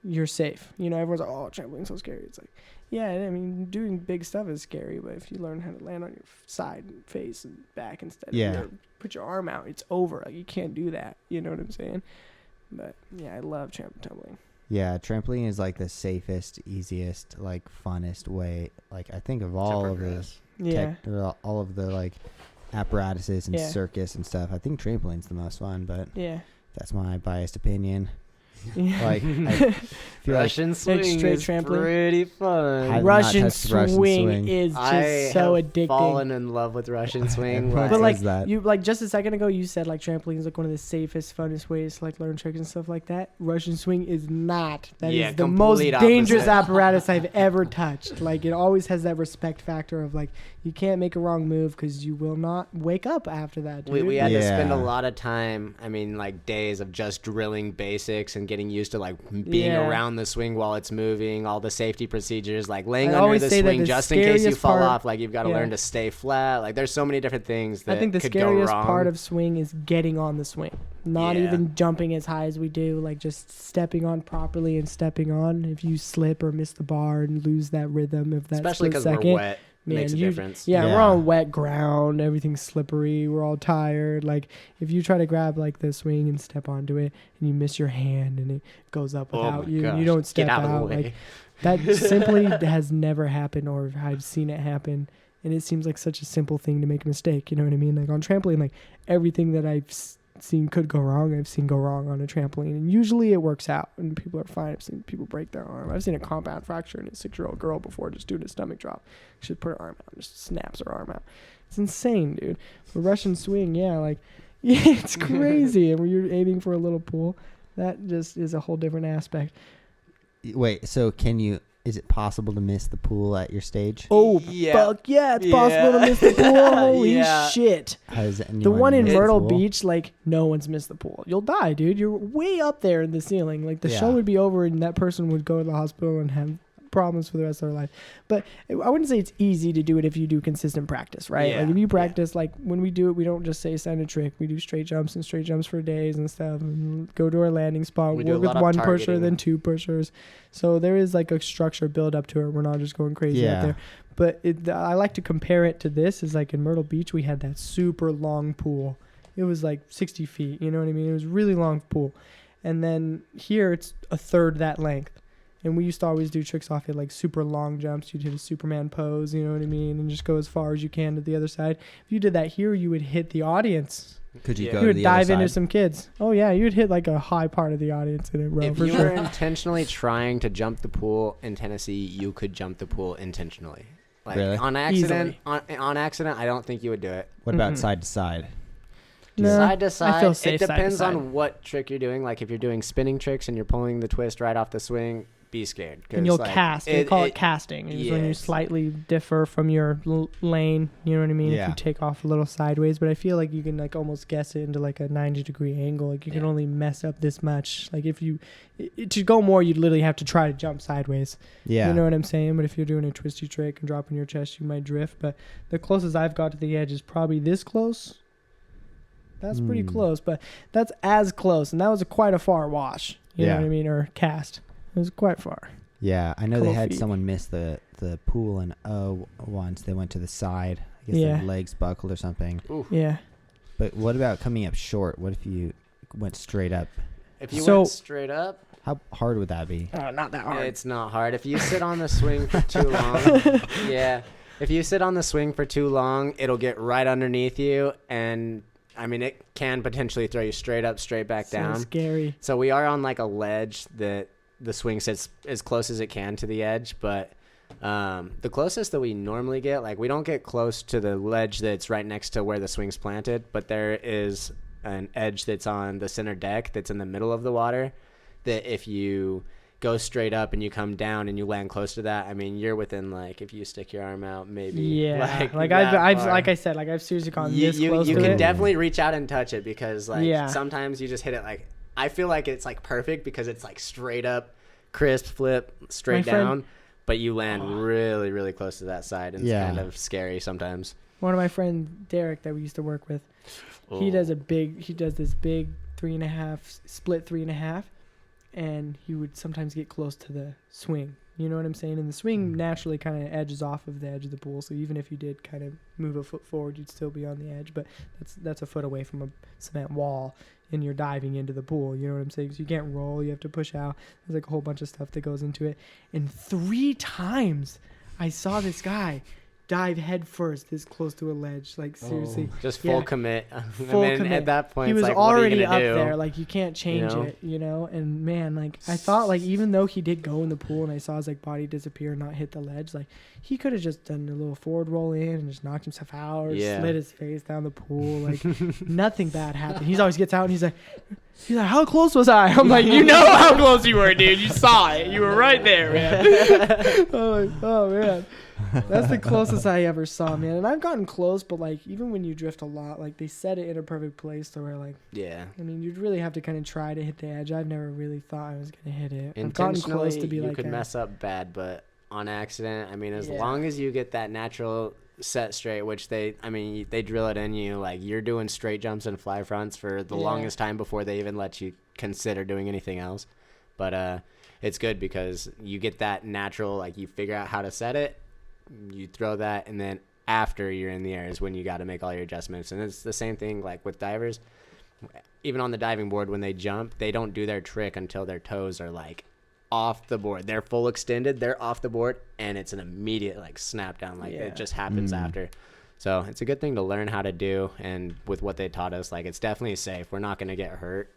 you're safe. You know, everyone's like, oh, trampoline's so scary. It's like, yeah, I mean, doing big stuff is scary, but if you learn how to land on your side and face and back instead of put your arm out, it's over. Like, you can't do that. You know what I'm saying? But yeah, I love tumbling. Yeah, trampoline is like the safest, easiest, like funnest way. Like I think of all of the Yeah. all of the like apparatuses and Yeah. circus and stuff. I think trampoline's the most fun, but Yeah. that's my biased opinion. Yeah. Like I feel like Russian swing straight is trampoline. pretty fun. I've not Russian touched Russian swing swing. is just I so have addicting. fallen in love with Russian swing. Everyone like- But like says that. you like just a second ago, you said like trampoline is like one of the safest, funnest ways to like learn tricks and stuff like that. Russian swing is not. That is Yeah, the most complete dangerous opposite. apparatus I've ever touched. Like it always has that respect factor of like you can't make a wrong move because you will not wake up after that. Dude. we had to spend a Yeah. lot of time, I mean, like days of just drilling basics and getting used to like being Yeah. around the swing while it's moving, all the safety procedures, like laying I under always the say that swing the just in case you scariest fall part- off. Like you've got to Yeah. learn to stay flat. Like there's so many different things that I think the could go scariest wrong. part of swing is getting on the swing. Not Yeah. even jumping as high as we do, like just stepping on properly and stepping on. If you slip or miss the bar and lose that rhythm of that especially split because second, we're wet, man, makes a difference. Yeah, Yeah. we're on wet ground. Everything's slippery. We're all tired. Like if you try to grab like the swing and step onto it, and you miss your hand and it goes up Oh without my you, and you gosh, don't step get out of the way. like that simply has never happened, or I've seen it happen. And it seems like such a simple thing to make a mistake. You know what I mean? Like on trampoline, like everything that I've seen could go wrong, I've seen go wrong on a trampoline. And usually it works out and people are fine. I've seen people break their arm. I've seen a compound fracture in a 6-year-old girl before just doing a stomach drop. She put her arm out and just snaps her arm out. It's insane, dude. The Russian swing, yeah, like, yeah, it's crazy. And when you're aiming for a little pool, that just is a whole different aspect. Wait, so is it possible to miss the pool at your stage? Oh, Yeah. fuck yeah, it's possible to miss the pool. Holy Yeah. shit. Has The anyone one in missed the Myrtle pool? Beach, like, no one's missed the pool. You'll die, dude. You're way up there in the ceiling. Like, the Yeah. show would be over and that person would go to the hospital and have problems for the rest of their life. But I wouldn't say it's easy to do it if you do consistent practice, right? Yeah. Like, if you practice, like, when we do it, we don't just say send a trick. We do straight jumps for days and stuff and go to our landing spot, We do a work with lot of one pusher, targeting. then 2 pushers. So there is, like, a structure build up to it. We're not just going crazy Yeah. out there. But I like to compare it to this. Is like in Myrtle Beach, we had that super long pool. It was like 60 feet. You know what I mean? It was a really long pool. And then here, it's a third that length. And we used to always do tricks off it, like super long jumps. You'd hit a Superman pose, you know what I mean? And just go as far as you can to the other side. If you did that here, you would hit the audience. Could you Yeah. go You to would the other dive into side? some kids. Oh, yeah. You'd hit like a high part of the audience in a row If for you sure. were intentionally trying to jump the pool in Tennessee, you could jump the pool intentionally. Like Really? on accident, Easily. on accident, I don't think you would do it. What about Mhm. side to side? No, Side to I side, feel it safe side to depends side. on what trick you're doing. Like if you're doing spinning tricks and you're pulling the twist right off the swing, be scared. And you'll like, cast. They call it casting. It's when you yes. slightly differ from your lane. You know what I mean? If Yeah. you take off a little sideways, but I feel like you can like almost guess it into like a 90-degree angle. Like you can Yeah. only mess up this much. Like if you to go more, you'd literally have to try to jump sideways. Yeah. You know what I'm saying? But if you're doing a twisty trick and dropping your chest, you might drift. But the closest I've got to the edge is probably this close. That's pretty close, but that's as close, and that was quite a far wash. You know Yeah. what I mean, or cast. It was quite far. Yeah, I know they Couple had feet. someone miss the pool in O once. They went to the side. I guess Yeah. their legs buckled or something. Yeah. But what about coming up short? What if you went straight up? If you So- went straight up, How hard would that be? Not that hard. it's not hard. If you sit on the swing for too long, yeah. If you sit on the swing for too long, it'll get right underneath you, and I mean it can potentially throw you straight up, straight back So down. scary. So we are on like a ledge that the swing sits as close as it can to the edge, but the closest that we normally get, like we don't get close to the ledge that's right next to where the swing's planted, but there is an edge that's on the center deck that's in the middle of the water that if you go straight up and you come down and you land close to that, I mean you're within like if you stick your arm out maybe Yeah. Like that I've far. like I said, like I've seriously gone this you close to can it. definitely reach out and touch it because like Yeah. sometimes you just hit it like I feel like it's like perfect because it's like straight up crisp flip straight My friend- down but you land really really close to that side and Yeah. it's kind of scary sometimes. One of my friends, Derek, that we used to work with, he does this big 3.5 split 3.5, and he would sometimes get close to the swing. You know what I'm saying? And the swing naturally kind of edges off of the edge of the pool, so even if you did kind of move a foot forward, you'd still be on the edge. But that's a foot away from a cement wall, and you're diving into the pool. You know what I'm saying? So you can't roll. You have to push out. There's like a whole bunch of stuff that goes into it. And 3 times I saw this guy dive head first this close to a ledge. Like seriously. Just full Yeah. commit. Full and then commit. at that point He it's was like what are already you up gonna do? there. Like you can't change know? it, you know? And man, like I thought like even though he did go in the pool and I saw his like body disappear and not hit the ledge, like he could have just done a little forward roll in and just knocked himself out or Yeah. slid his face down the pool. Like nothing bad happened. He always gets out and he's like, how close was I? I'm like, you know how close you were, dude. You saw it. You were right there, man. I'm like, oh man. That's the closest I ever saw, man. And I've gotten close, but like even when you drift a lot, like they set it in a perfect place to where like Yeah. I mean you'd really have to kind of try to hit the edge. I've never really thought I was gonna hit it. I've gotten close to be you like could that. mess up bad, but on accident, I mean as Yeah. long as you get that natural set straight, which they drill it in you, like you're doing straight jumps and fly fronts for the Yeah. longest time before they even let you consider doing anything else. But it's good because you get that natural, like you figure out how to set it, you throw that, and then after you're in the air is when you got to make all your adjustments. And it's the same thing like with divers. Even on the diving board, when they jump, they don't do their trick until their toes are like off the board. They're full extended, they're off the board, and it's an immediate like snap down. Like Yeah. it just happens after. So it's a good thing to learn how to do. And with what they taught us, like it's definitely safe. We're not going to get hurt,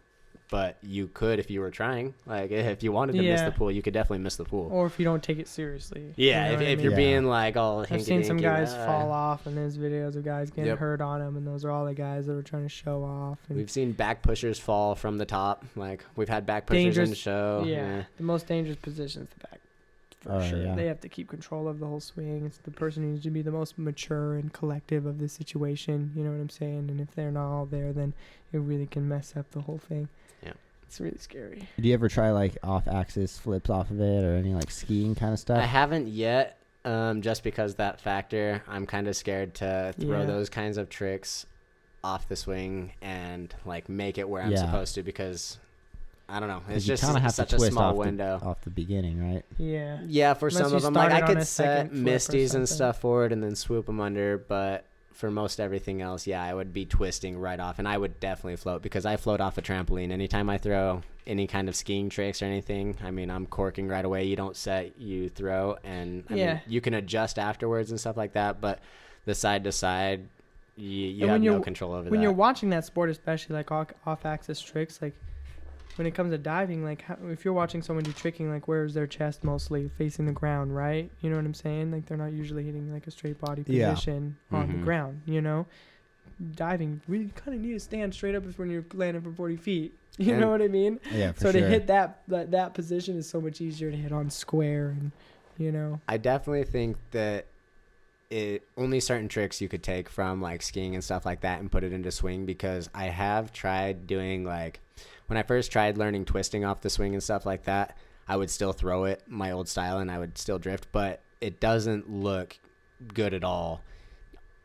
but you could if you were trying. Like if you wanted to miss Yeah. the pool, you could definitely miss the pool. Or if you don't take it seriously. Yeah, You know what I if mean? you're Yeah. being like all I've seen some hinky-dinky, guys fall off, and there's videos of guys getting Yep. hurt on them, and those are all the guys that were trying to show off. And We've seen back pushers fall from the top. Like we've had back pushers in the Dangerous- show. yeah, the most dangerous position is the back, for Oh, sure. yeah. They have to keep control of the whole swing. It's the person who needs to be the most mature and collective of the situation. You know what I'm saying? And if they're not all there, then it really can mess up the whole thing. Yeah. It's really scary. Do you ever try like off-axis flips off of it or any like skiing kind of stuff? I haven't yet, just because that factor. I'm kind of scared to throw Yeah. those kinds of tricks off the swing and like make it where I'm Yeah. supposed to, because I don't know. 'Cause It's you just kind of have such to a twist small off window. off the beginning, right? Yeah. Yeah, for Unless some you of them, like I started on could a set second flip or misties and something. stuff forward and then swoop them under, but for most everything else, yeah, I would be twisting right off, and I would definitely float because I float off a trampoline. Anytime I throw any kind of skiing tricks or anything, I mean, I'm corking right away. You don't set, you throw, and I Yeah. mean, you can adjust afterwards and stuff like that, but the side to side, you And when have no you're- control over When that. you're watching that sport, especially like off-axis tricks, like when it comes to diving, like if you're watching someone do tricking, like where's their chest mostly facing the ground, right? You know what I'm saying? Like they're not usually hitting like a straight body Yeah. position on the Mhm. ground, you know? diving, we kind of need to stand straight up when you're landing from 40 feet. You And- know what I mean? Yeah, for So sure. to hit that position is so much easier to hit on square, and you know. I definitely think that only certain tricks you could take from like skiing and stuff like that and put it into swing, because I have tried doing like when I first tried learning twisting off the swing and stuff like that, I would still throw it my old style and I would still drift, but it doesn't look good at all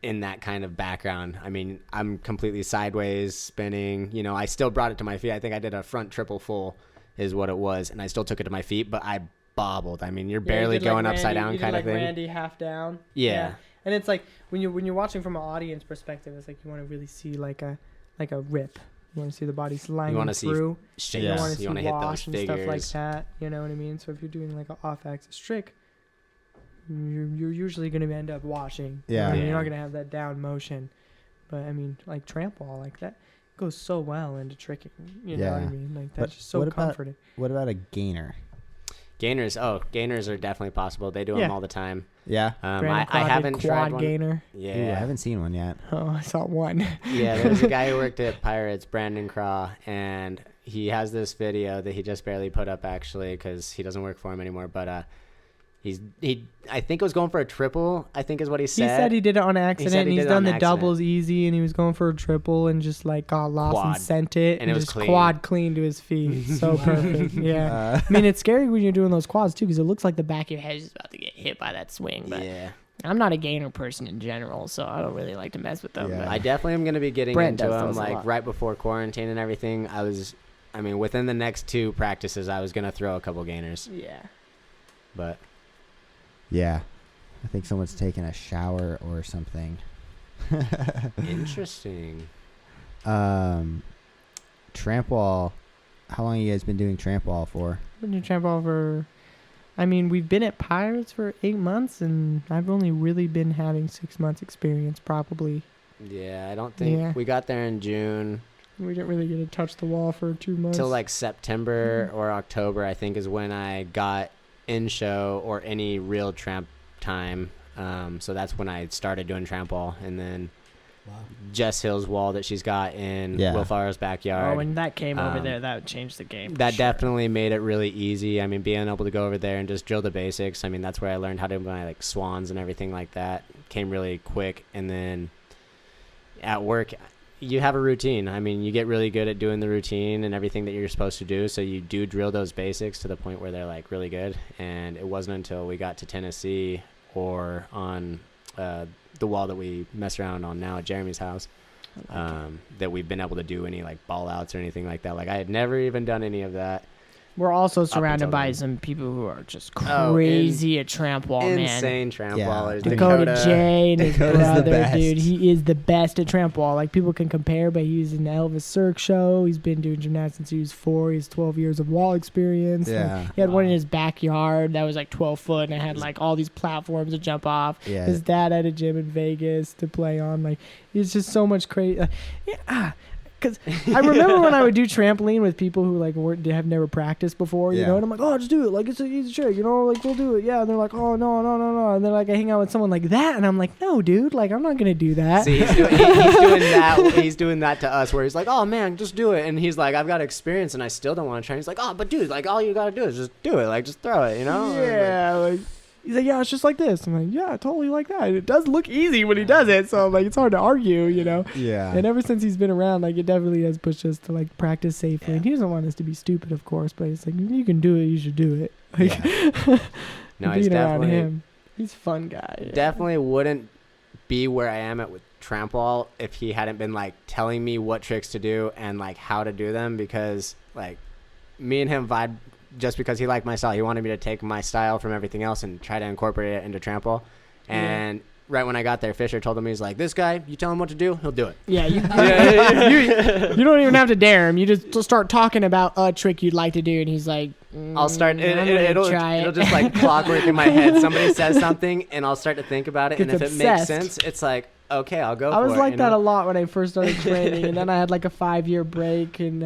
in that kind of background. I mean, I'm completely sideways spinning, you know, I still brought it to my feet. I think I did a front triple full is what it was, and I still took it to my feet, but I bobbled. I mean, you're barely going upside down kind of thing. Randy half down. Yeah. And it's like when you're watching from an audience perspective, it's like you want to really see like a rip. You want to see the body sliding wanna see through. Shapes. You don't want to You see want to hit those wash and stuff like figures. that. You know what I mean? So if you're doing like an off-axis trick, you're usually going to end up washing. Yeah. You're Yeah. not going to have that down motion. But I mean, like trampwall like that goes so well into tricking. You know what I Yeah. mean? Like But that's just so what about- comforting. What about a gainer? Gainers are definitely possible. They do Yeah. them all the time. Yeah. I Quad haven't tried quad one. gainer. Ooh, I Yeah. haven't seen one yet. Oh, I saw one. Yeah, there's a guy who worked at Pirates, Brandon Craw, and he has this video that he just barely put up actually because he doesn't work for him anymore. But I think it was going for a triple, I think is what he He said. said he did it on said accident. he And he's did it done on the accident. doubles easy, and he was going for a triple and just like got lost Quad. and sent it, And it was just clean. quad clean to his feet. So perfect. Yeah. I mean, it's scary when you're doing those quads too, because it looks like the back of your head is about to get hit by that swing. But Yeah. I'm not a gainer person in general, so I don't really like to mess with them. Yeah. But I definitely am going to be getting Brent into does them those a like lot. right before quarantine and everything. Within the next 2 practices, I was going to throw a couple gainers, yeah. but Yeah. I think someone's taking a shower or something. interesting. Trampwall. How long have you guys been doing trampwall for? Been doing trampwall for. I mean, we've been at Pirates for 8 months, and I've only really been having 6 months experience, probably. Yeah, I don't think Yeah. we got there in June. We didn't really get to touch the wall for 2 months. Till like September or October, I think, is when I got in show or any real tramp time. So that's when I started doing tramp wall, and then Wow. Jess Hill's wall that she's got in Yeah. Will Farrell's backyard. Oh, when that came over Um, there, that changed the game. for That sure. definitely made it really easy. I mean, being able to go over there and just drill the basics. I mean, that's where I learned how to do my like swans and everything like that. Came really quick, and then at work, you have a routine. I mean, you get really good at doing the routine and everything that you're supposed to do. So you do drill those basics to the point where they're like really good. And it wasn't until we got to Tennessee or on the wall that we mess around on now at Jeremy's house that we've been able to do any like ball outs or anything like that. Like I had never even done any of that. We're also surrounded until by then. some people who are just Oh, crazy at tramp wall, man. Insane tramp Yeah. wallers. Dakota J and his Dakota's the brother, best. dude. He is the best at tramp wall. Like, people can compare, but he was in the Elvis Cirque show. He's been doing gymnastics since he was 4. He has 12 years of wall experience. Yeah. He had one in his backyard that was like 12 foot, and it had like all these platforms to jump off. Yeah. His dad had a gym in Vegas to play on. Like, it's just so much crazy. Because I remember when I would do trampoline with people who like have never practiced before, you Yeah. know, and I'm like, oh, just do it. Like, it's an easy trick, you know, like, we'll do it. Yeah. And they're like, oh, no. And then like I hang out with someone like that, and I'm like, no, dude, like, I'm not going to do that. See, he's doing that. He's doing that to us, where he's like, "Oh man, just do it." And he's like, "I've got experience, and I still don't want to try." He's like, "Oh, but dude, like, all you gotta do is just do it. Like, just throw it, you know?" Yeah. Like, he's like, yeah, it's just like this. I'm like, yeah, totally like that. It does look easy when he does it. So like, it's hard to argue, you know? Yeah. And ever since he's been around, like, it definitely has pushed us to like practice safely. Yeah. And he doesn't want us to be stupid, of course, but it's like, you can do it, you should do it. Like, Yeah. No, he's being around definitely him, he's a fun guy. Yeah. definitely wouldn't be where I am at with tramp wall if he hadn't been like telling me what tricks to do and like how to do them, because like me and him vibe just because he liked my style. He wanted me to take my style from everything else and try to incorporate it into tramp wall. And right when I got there, Fisher told him, he's like, "This guy, you tell him what to do, he'll do it." Yeah, you don't even have to dare him. You just start talking about a trick you'd like to do, and he's like, I'll start. I'm gonna It'll try it'll it. just like clockwork in my head. Somebody says something, and I'll start to think about it. And Gets if it makes obsessed. sense, it's like, okay, I'll go. I was for like it, that a lot when I first started training, and then I had like a 5-year break, and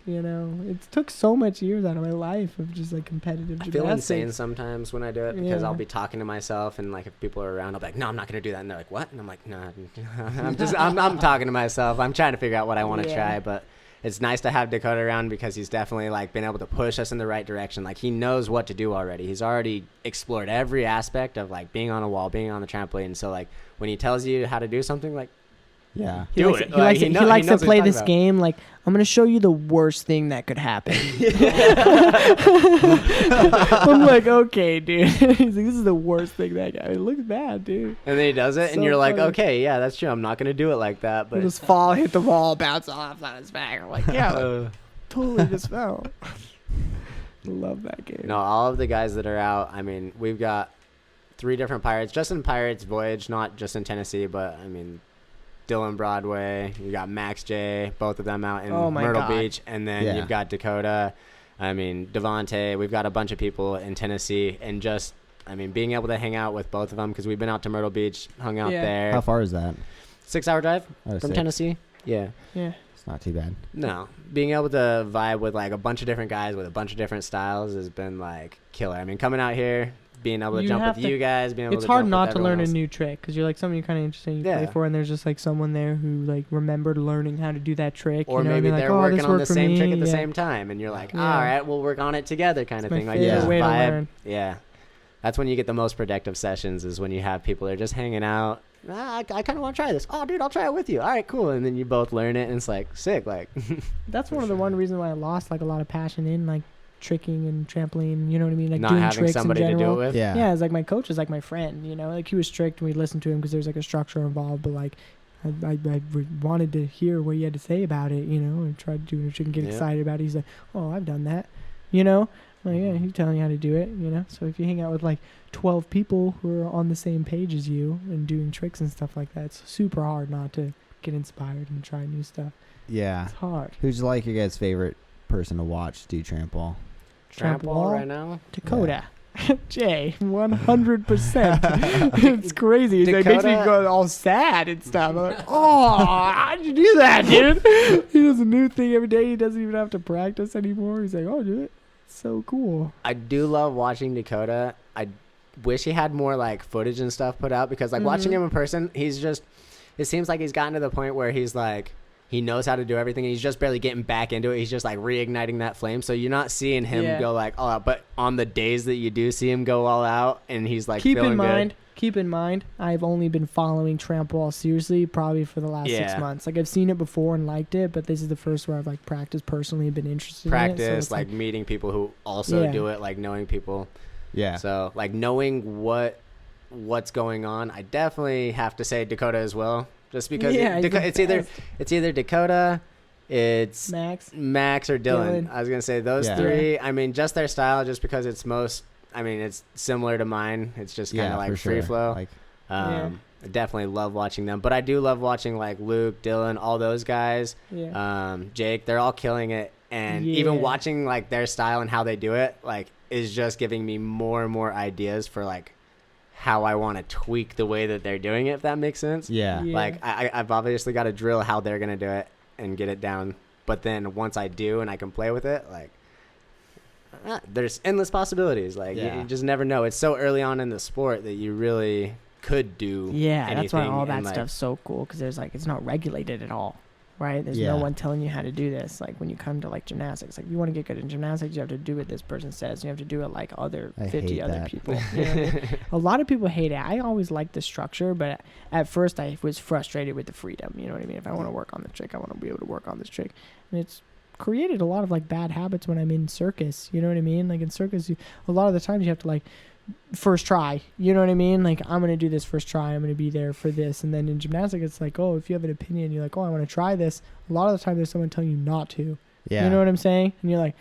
it took so much years out of my life of just like competitive I gymnastics. feel insane sometimes when I do it because Yeah. I'll be talking to myself, and like if people are around, I'll be like, no, I'm not gonna do that, and they're like, what? And I'm like, no, I'm talking to myself. I'm trying to figure out what I want to Yeah. try, but it's nice to have Dakota around because he's definitely like been able to push us in the right direction. Like he knows what to do already. He's already explored every aspect of like being on a wall, being on the trampoline. So like when he tells you how to do something, like Yeah. He do likes, it. He Like, likes, he he know- he likes to knows what play he's this talking about. game like, I'm going to show you the worst thing that could happen. I'm like, okay, dude. He's like, this is the worst thing that could. It looks bad, dude. and then he does it, So and you're like, funny. okay, yeah, that's true. I'm not gonna do it like that, He'll but just fall, hit the wall, bounce off on his back. I'm like, yeah, uh, totally just fell. Love that game. no, all of the guys that are out. I mean, we've got 3 different Pirates, just in Pirates Voyage, not just in Tennessee, but I mean, Dylan Broadway. You got Max J, both of them out in Oh my Myrtle God. Beach, and then Yeah. you've got Dakota. I mean, Devontae. We've got a bunch of people in Tennessee, and just I mean, being able to hang out with both of them because we've been out to Myrtle Beach, hung out Yeah. there. How far is that? 6-hour drive Oh, from 6. Tennessee. Yeah. Yeah. It's not too bad. No, being able to vibe with like a bunch of different guys with a bunch of different styles has been like killer. I mean, coming out here, being able to You jump have with to- you guys, being able It's to hard jump not with to learn everyone a else. new trick because you're like something you're kind of interested you play Yeah. for, and there's just like someone there who like remembered learning how to do that trick. Or you know, and maybe you're like, they're oh, working this on the worked for same trick me. at the Yeah. same time, and you're like, Yeah. all right, we'll work on it together, kind It's of my thing. Like, favorite just way to vibe. learn. Yeah, that's when you get the most productive sessions. Is when you have people that are just hanging out. I kind of want to try this. Oh, dude, I'll try it with you. All right, cool. And then you both learn it, and it's like sick. Like, That's one of the one reasons why I lost like a lot of passion in like tricking and trampoline. You know what I mean? Like not doing having tricks somebody in to general. do it with. Yeah. Yeah, it's like my coach is like my friend. You know, like he was strict and we listened to him because there's like a structure involved. But like, I wanted to hear what he had to say about it. You know, and tried to do it and get Yeah. excited about it. He's like, oh, I've done that. You know, like yeah, he's telling you how to do it. You know, so if you hang out with like 12 people who are on the same page as you and doing tricks and stuff like that, it's super hard not to get inspired and try new stuff. Yeah. It's hard. Who's like your guys' favorite person to watch do trampwall? Trampwall right now. Dakota. Jay, 100%. It's crazy. It makes me Dakota- go all sad and stuff. I'm like, oh, how'd you do that, dude? He does a new thing every day. He doesn't even have to practice anymore. He's like, oh, dude, it's so cool. I do love watching Dakota. I wish he had more like footage and stuff put out because like watching Mhm. him in person, he's just. It seems like he's gotten to the point where he's like. He knows how to do everything, and he's just barely getting back into it. He's just like reigniting that flame. So you're not seeing him Yeah. go like all out. But on the days that you do see him go all out, and he's like Keep feeling in mind, good. I've only been following trampwall seriously probably for the last 6 Yeah. months. Like I've seen it before and liked it, but this is the first where I've like practiced personally and been interested in it. So Practice it's like meeting people who also Yeah. do it, like knowing people. Yeah. So like knowing what's going on, I definitely have to say Dakota as well, just because Yeah, he's the it's either best. Dakota, it's Max. or Dylan. Dylan. I was gonna say those Yeah. 3. I mean, just their style, just because it's most. I mean, it's similar to mine. It's just kind of like for free sure. flow. Like, Yeah. I definitely love watching them, but I do love watching like Luke, Dylan, all those guys. Yeah. Jake, they're all killing it, and even Yeah. watching like their style and how they do it, like, is just giving me more and more ideas for like how I want to tweak the way that they're doing it. If that makes sense. yeah. Yeah. Like I've obviously got to drill how they're gonna do it and get it down, but then once I do and I can play with it, like there's endless possibilities. Like Yeah. you just never know. It's so early on in the sport that you really could do. Yeah, that's why anything all that and, like, stuff's so cool because there's like it's not regulated at all, right? There's Yeah. no one telling you how to do this. Like when you come to like gymnastics, like if you want to get good in gymnastics, you have to do what this person says. You have to do it like other I 50 hate other that. people. You know what I mean? A lot of people hate it. I always liked the structure, but at first I was frustrated with the freedom. You know what I mean? If I want to work on the trick, I want to be able to work on this trick, and it's created a lot of like bad habits when I'm in circus. You know what I mean? Like in circus, a lot of the times you have to like first try. You know what I mean? Like I'm gonna do this first try. I'm gonna be there for this. And then in gymnastics, it's like, oh, if you have an opinion, you're like, oh, I want to try this. A lot of the time, there's someone telling you not to. Yeah. You know what I'm saying? And you're like,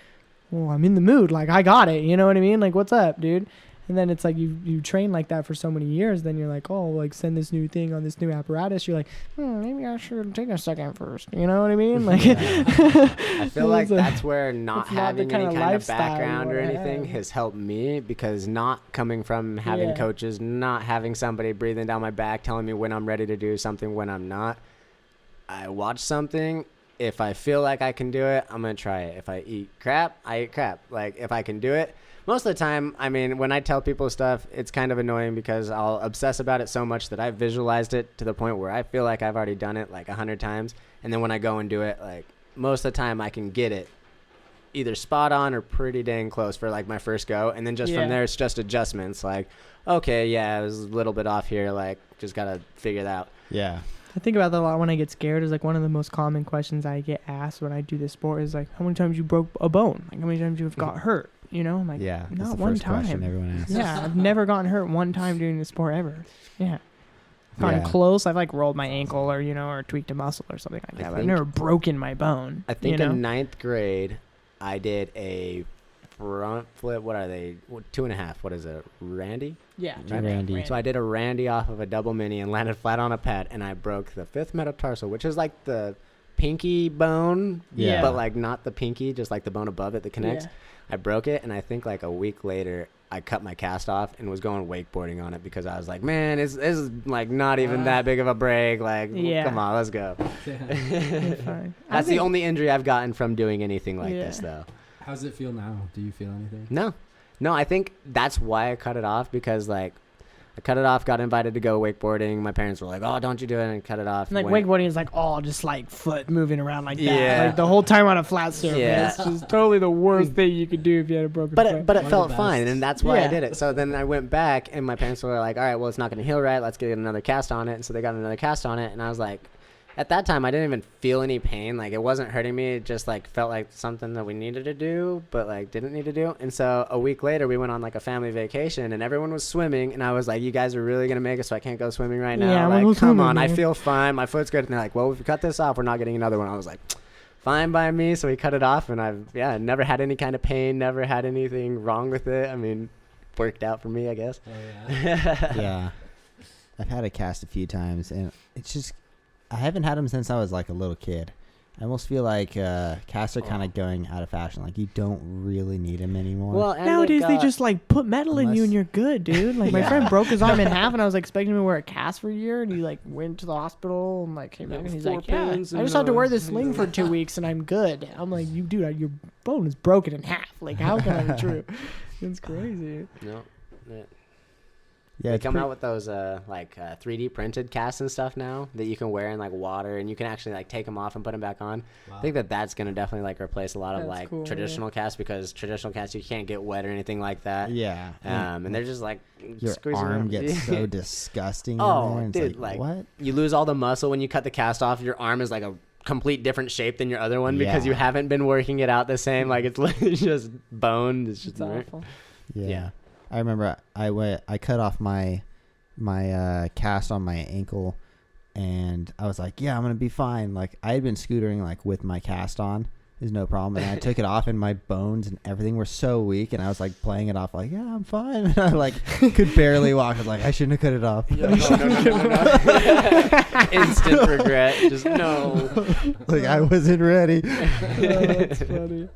well, I'm in the mood. Like I got it. You know what I mean? Like what's up, dude? And then it's like you train like that for so many years, then you're like, oh, like send this new thing on this new apparatus. You're like, maybe I should take a second first. You know what I mean? Like, I feel like it's that's where not it's not the having kind any of kind of lifestyle you background or wanna anything have. has helped me, because not coming from having Yeah. coaches, not having somebody breathing down my back telling me when I'm ready to do something, when I'm not. I watch something. If I feel like I can do it, I'm going to try it. If I eat crap, I eat crap. Like, if I can do it. Most of the time, I mean, when I tell people stuff, it's kind of annoying because I'll obsess about it so much that I've visualized it to the point where I feel like I've already done it like 100 times. And then when I go and do it, like, most of the time I can get it either spot on or pretty dang close for like my first go. And then just Yeah. from there, it's just adjustments. Like, okay, yeah, it was a little bit off here. Like, just got to figure that out. Yeah. I think about that a lot when I get scared. Is like one of the most common questions I get asked when I do this sport is like, how many times you broke a bone? Like, how many times you've got hurt? You know, I'm like, Yeah. That's not the one first question time. everyone asks. Yeah, I've never gotten hurt one time doing the sport ever. Yeah. Gotten Yeah. close. I've like rolled my ankle or, or tweaked a muscle or something like I that. But I've think- never broken my bone. I think you know? in 9th grade, I did a front flip. What are they? 2.5. What is it? Randy? Yeah. Randy. So I did a Randy off of a double mini and landed flat on a pad, and I broke the 5th metatarsal, which is like the pinky bone, Yeah. but like not the pinky, just like the bone above it that connects. Yeah. I broke it, and I think like a week later, I cut my cast off and was going wakeboarding on it because I was like, man, this is like not even that big of a break. Like, Yeah. come on, let's go. You're fine. I That's the think- only injury I've gotten from doing anything like Yeah. this, though. How does it feel now? Do you feel anything? No, I think that's why I cut it off, because like I cut it off, got invited to go wakeboarding. My parents were like, oh, don't you do it, and cut it off. And like Went- wakeboarding is like all just like foot moving around like that. Yeah. Like the whole time on a flat surface. Yeah. It's just totally the worst thing you could do if you had a broken But foot. it, but it One of felt the fine, best. and that's why I Yeah. did it. So then I went back, and my parents were like, all right, well, it's not going to heal right. Let's get another cast on it. And so they got another cast on it, and I was like, at that time, I didn't even feel any pain. Like, it wasn't hurting me. It just, like, felt like something that we needed to do, but, like, didn't need to do. And so a week later, we went on, like, a family vacation, and everyone was swimming. And I was like, you guys are really going to make it so I can't go swimming right now? Yeah, I'm like, gonna go come swimming, on. I man. feel fine. My foot's good. And they're like, well, if we cut this off, we're not getting another one. I was like, fine by me. So we cut it off, and I've, never had any kind of pain, never had anything wrong with it. I mean, worked out for me, I guess. Oh, yeah. Yeah. I've had a cast a few times, and it's just, I haven't had them since I was like a little kid. I almost feel like casts are kind of going out of fashion. Like, you don't really need them anymore. Well, and Nowadays, they got- just like put metal in you and you're good, dude. Like, my Yeah. friend broke his arm in half, and I was like, expecting him to wear a cast for a year, and he like went to the hospital and like came back, and he's 4 like, yeah, I pins just and, have to wear this sling for 2 weeks, and I'm good. I'm like, you dude, your bone is broken in half. Like, how can that be true? It's crazy. No. yeah, They it's come pretty- out with those 3D printed casts and stuff now that you can wear in like water, and you can actually like take them off and put them back on. Wow. I think that's gonna definitely like replace a lot of That's like cool, yeah. traditional casts, because traditional casts you can't get wet or anything like that. Yeah. And they're just like your squeezing arm around. gets so disgusting. Oh, in there. It's dude, like, like- what? You lose all the muscle when you cut the cast off. Your arm is like a complete different shape than your other one because you Yeah. haven't been working it out the same. Like, it's literally just bone. It's just It's awful. Yeah. Yeah. I remember I cut off my cast on my ankle, and I was like, yeah, I'm gonna be fine. Like, I had been scootering like with my cast on, is no problem, and I took it off, and my bones and everything were so weak, and I was like playing it off like, yeah, I'm fine. And I like could barely walk. I was like, I shouldn't have cut it off. No. Instant regret. Just no. Like, I wasn't ready. Oh, that's funny.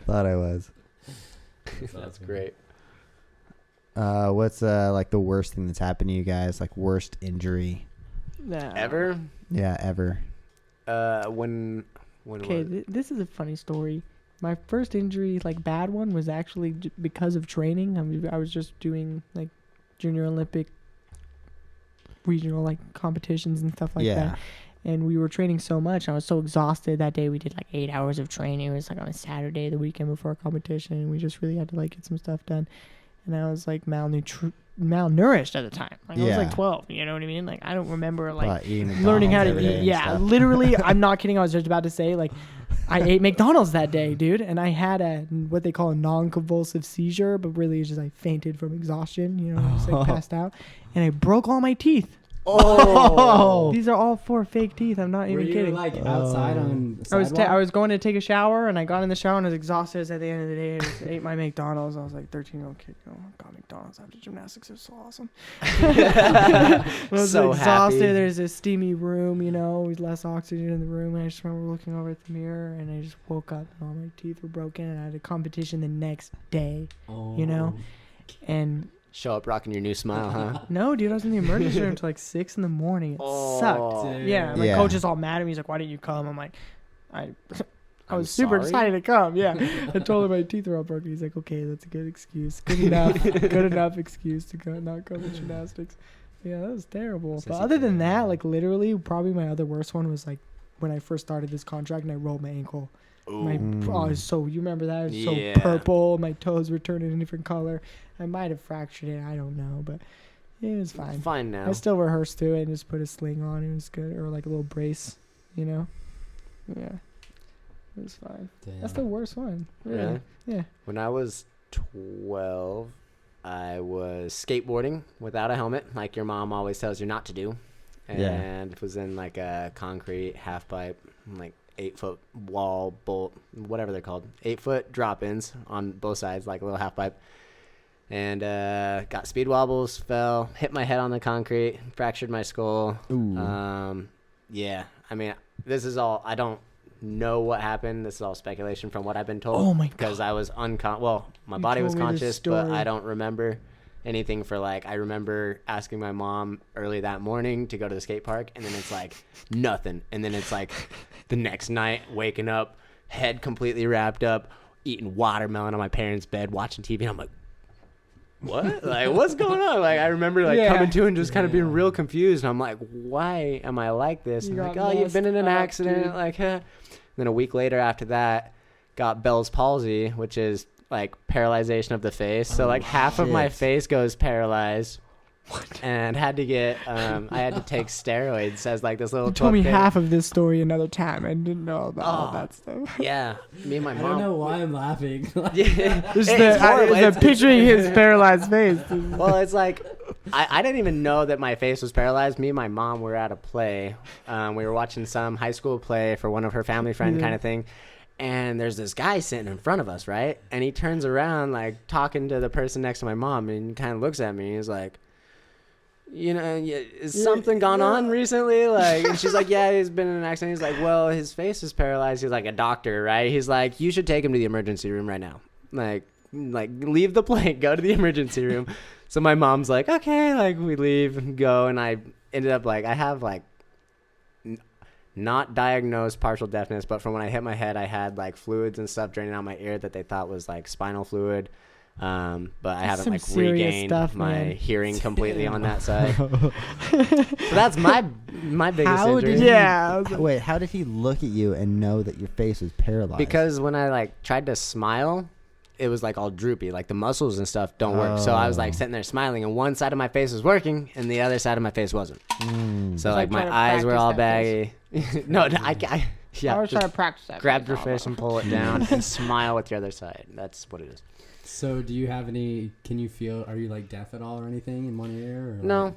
Thought I was. That's great. What's like the worst thing that's happened to you guys? Like, worst injury? Nah. Ever? Yeah, ever. When Okay, was this is a funny story. My first injury, like bad one, was actually because of training. I was just doing like junior Olympic, regional like competitions and stuff like Yeah. that. And we were training so much. I was so exhausted that day. We did like 8 hours of training. It was like on a Saturday, the weekend before our competition. And we just really had to like get some stuff done. And I was like malnourished at the time. Like I was Yeah. like 12. You know what I mean? Like I don't remember like Eating learning how to McDonald's every day eat. and Yeah, stuff. literally. I'm not kidding. I was just about to say like I ate McDonald's that day, dude, and I had what they call a non-convulsive seizure, but really it's just I fainted from exhaustion. You know, I just like passed out, and I broke all my teeth. Oh. These are all 4 fake teeth. I'm not Were even you kidding. like outside on the I sidewalk? was going to take a shower, and I got in the shower, and I was exhausted. At the end of the day, I just ate my McDonald's. I was like 13-year-old kid. Oh, I got McDonald's after gymnastics. It was so awesome. I was So exhausted. happy. There's a steamy room, you know, with less oxygen in the room. And I just remember looking over at the mirror, and I just woke up, and all my teeth were broken. And I had a competition the next day, you know, and. Show up rocking your new smile, huh? No, dude, I was in the emergency room till like 6 in the morning. It sucked. Dude. Yeah, my Yeah. coach is all mad at me. He's like, "Why didn't you come?" I'm like, I I'm was super sorry. excited to come. Yeah, I told him my teeth were all broken. He's like, "Okay, that's a good excuse. Good enough. Good enough excuse to not come to gymnastics." Yeah, that was terrible. Since But you other than couldn't, that, yeah. like literally, probably my other worst one was like when I first started this contract and I rolled my ankle. My oh, it was so you remember that? It was Yeah. so purple. My toes were turning a different color. I might have fractured it. I don't know, but it was fine. Fine now. I still rehearsed to it and just put a sling on. It was good, or like a little brace, you know. Yeah, it was fine. Damn. That's the worst one. Really? Really? Yeah. When I was 12, I was skateboarding without a helmet, like your mom always tells you not to do. And Yeah. it was in like a concrete half pipe, like 8-foot wall bolt, whatever they're called. 8-foot drop-ins on both sides, like a little half pipe. And got speed wobbles, fell, hit my head on the concrete, fractured my skull. Ooh. Yeah, I mean, this is all, I don't know what happened. This is all speculation from what I've been told. Oh my Because God. I was well, my You body was told me this conscious, but story. I don't remember anything for like, I remember asking my mom early that morning to go to the skate park, and then it's like nothing. And then it's like the next night, waking up, head completely wrapped up, eating watermelon on my parents' bed, watching TV, and I'm like, what? Like, what's going on? Like, I remember like Yeah. coming to and just kind of being Yeah. real confused. And I'm like, why am I like this? You And like, got oh, you've been in an messed up, accident. dude. Like, huh. Then a week later after that, got Bell's palsy, which is like paralyzation of the face. So Oh, like half of my shit. face goes paralyzed. And had to get, I had to take steroids as like this little. You told me 12 half of this story another time. I didn't know about all Oh. that stuff. Yeah, me and my I mom. don't know why I'm laughing. Yeah, Just it's horrible. the It's- picturing his paralyzed face. Well, it's like I didn't even know that my face was paralyzed. Me and my mom were at a play. We were watching some high school play for one of her family friend Yeah. kind of thing. And there's this guy sitting in front of us, right? And he turns around, like, talking to the person next to my mom, and kind of looks at me. He's like, you know, is something gone on recently? Like, and she's like, yeah, he's been in an accident. He's like, well, his face is paralyzed. He's like a doctor, right? He's like, you should take him to the emergency room right now. Like leave the plane, go to the emergency room. So my mom's like, okay, like we leave and go. And I ended up like, I have like not diagnosed partial deafness, but from when I hit my head, I had like fluids and stuff draining out my ear that they thought was like spinal fluid. But I haven't Some like serious regained stuff, my man. hearing completely on that side. So that's my biggest How injury. did Yeah, I was like- Wait, how did he look at you and know that your face was paralyzed? Because when I like tried to smile, it was like all droopy, like the muscles and stuff don't work. So I was like Oh. sitting there smiling, and one side of my face was working, and the other side of my face wasn't. So It's like like my trying to eyes were practice all that baggy. No, yeah, I was just trying to practice that. grab your face face and pull it down and smile with your other side. That's what it is. So do you have any, can you feel, are you like deaf at all or anything in one ear? Or No,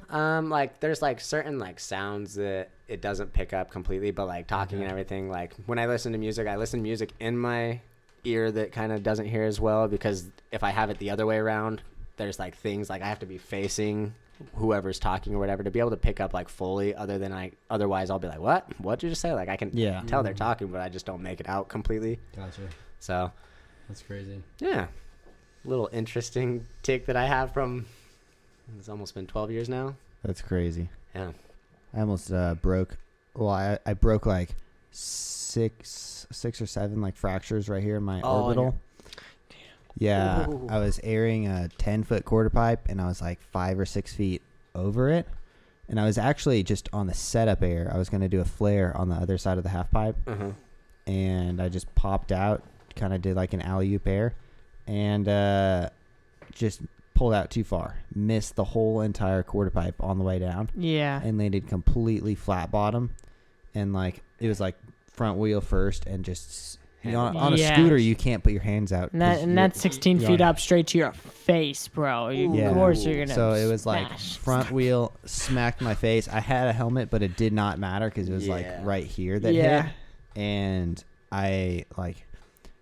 like there's like certain like sounds that it doesn't pick up completely, but like talking Okay. and everything, like when I listen to music, I listen to music in my ear that kind of doesn't hear as well, because if I have it the other way around, there's like things like I have to be facing whoever's talking or whatever to be able to pick up like fully, otherwise I'll be like, what did you just say? Like I can Yeah. tell they're talking, but I just don't make it out completely. Gotcha. So That's crazy. yeah, little interesting tick that I have from, it's almost been 12 years now. That's crazy. Yeah. I almost broke. Well, I broke like six or seven like fractures right here in my Oh, orbital. Yeah, Ooh. I was airing a 10-foot quarter pipe, and I was like 5 or 6 feet over it. And I was actually just on the setup air. I was going to do a flare on the other side of the half pipe, Uh-huh. and I just popped out, kind of did like an alley-oop air, and just pulled out too far. Missed the whole entire quarter pipe on the way down. Yeah. And landed completely flat bottom, and like it was like front wheel first and just On a Yeah. scooter, you can't put your hands out. And 'cause that's 16 you're feet on- up straight to your face, bro. Yeah. Of course you're gonna. So it was like smash. front wheel smacked my face. I had a helmet, but it did not matter because it was like Yeah. right here that Yeah. hit. And I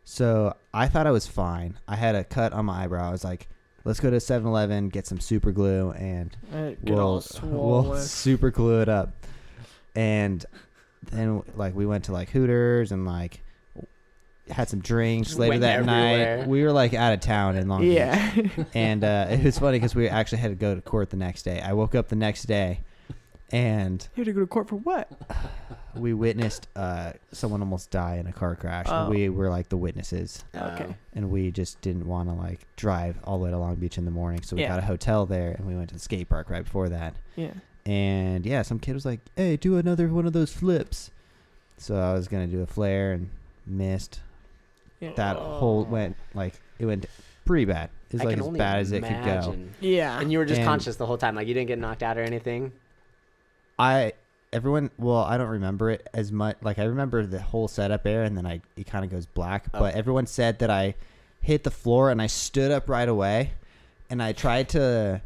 so I thought I was fine. I had a cut on my eyebrow. I was like, let's go to 7-Eleven, get some super glue, and Get all we'll swollen. super glue it up. And then we went to Hooters and had some drinks Just later went that everywhere. night. We were out of town in Long Beach. Yeah. And it was funny because we actually had to go to court the next day. I woke up the next day, and You had to go to court for what? we witnessed someone almost die in a car crash. Oh. And we were the witnesses, Okay. and we just didn't want to drive all the way to Long Beach in the morning. So we Yeah. got a hotel there, and we went to the skate park right before that. Yeah. And yeah, some kid was like, "Hey, do another one of those flips." So I was gonna do a flare and missed. Yeah. That whole went it went pretty bad. It was I can as only bad as it could go. imagine. Yeah. And you were just And- conscious the whole time, you didn't get knocked out or anything. I don't remember it as much. I remember the whole setup there, and then it kind of goes black. Oh. But everyone said that I hit the floor and I stood up right away, and I tried to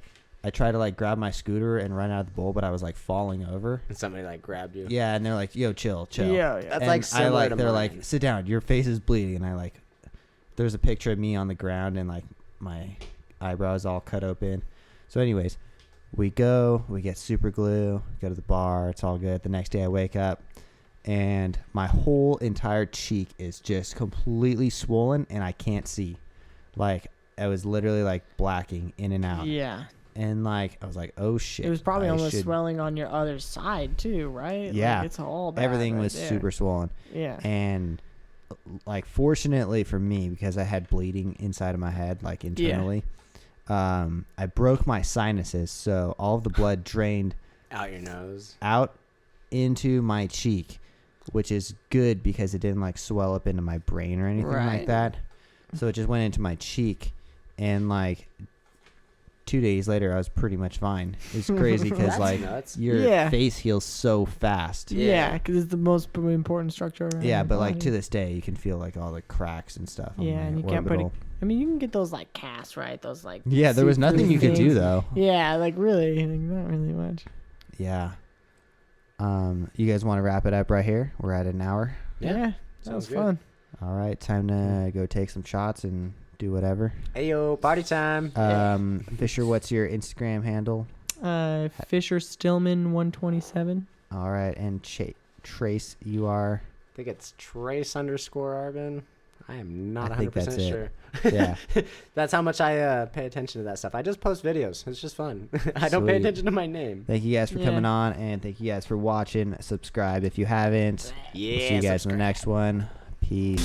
grab my scooter and run out of the bowl, but I was falling over. And somebody grabbed you. Yeah, and they're like, "Yo, chill." Yeah. That's And similar to they're mine. "Sit down, your face is bleeding," and there's a picture of me on the ground and my eyebrows all cut open. So anyways, we get super glue, go to the bar, it's all good. The next day I wake up and my whole entire cheek is just completely swollen and I can't see. I was literally blacking in and out. Yeah. And I was like, oh shit. It was probably I almost should- swelling on your other side too, right? Yeah. It's all bad Everything right was there. super swollen. Yeah. And fortunately for me, because I had bleeding inside of my head, internally, I broke my sinuses, so all of the blood drained Out your nose. out into my cheek, which is good because it didn't swell up into my brain or anything like Right. that. So it just went into my cheek, and 2 days later I was pretty much fine. It's crazy because That's nuts. your Yeah. face heals so fast. Yeah, because it's the most important structure. around Yeah, your but body. to this day you can feel all the cracks and stuff. On Yeah, my and you can't put it. orbital. I mean, you can get those casts, right? Those Yeah, there was nothing you could do things. though. Yeah, really, not really much. Yeah. You guys want to wrap it up right here? We're at an hour. Yeah, that sounds was good. fun. All right, time to go take some shots and do whatever. Hey yo, party time. Fisher, what's your Instagram handle? Fisher Stillman 127. All right, and Trace, you are. I think it's Trace_Arbon. I am not I think 100% that's it. sure. Yeah. That's how much I pay attention to that stuff. I just post videos. It's just fun. I don't pay Sweet. attention to my name. Thank you guys for Yeah. coming on, and thank you guys for watching. Subscribe if you haven't. Yeah. We'll see you guys in the subscribe. next one. Peace.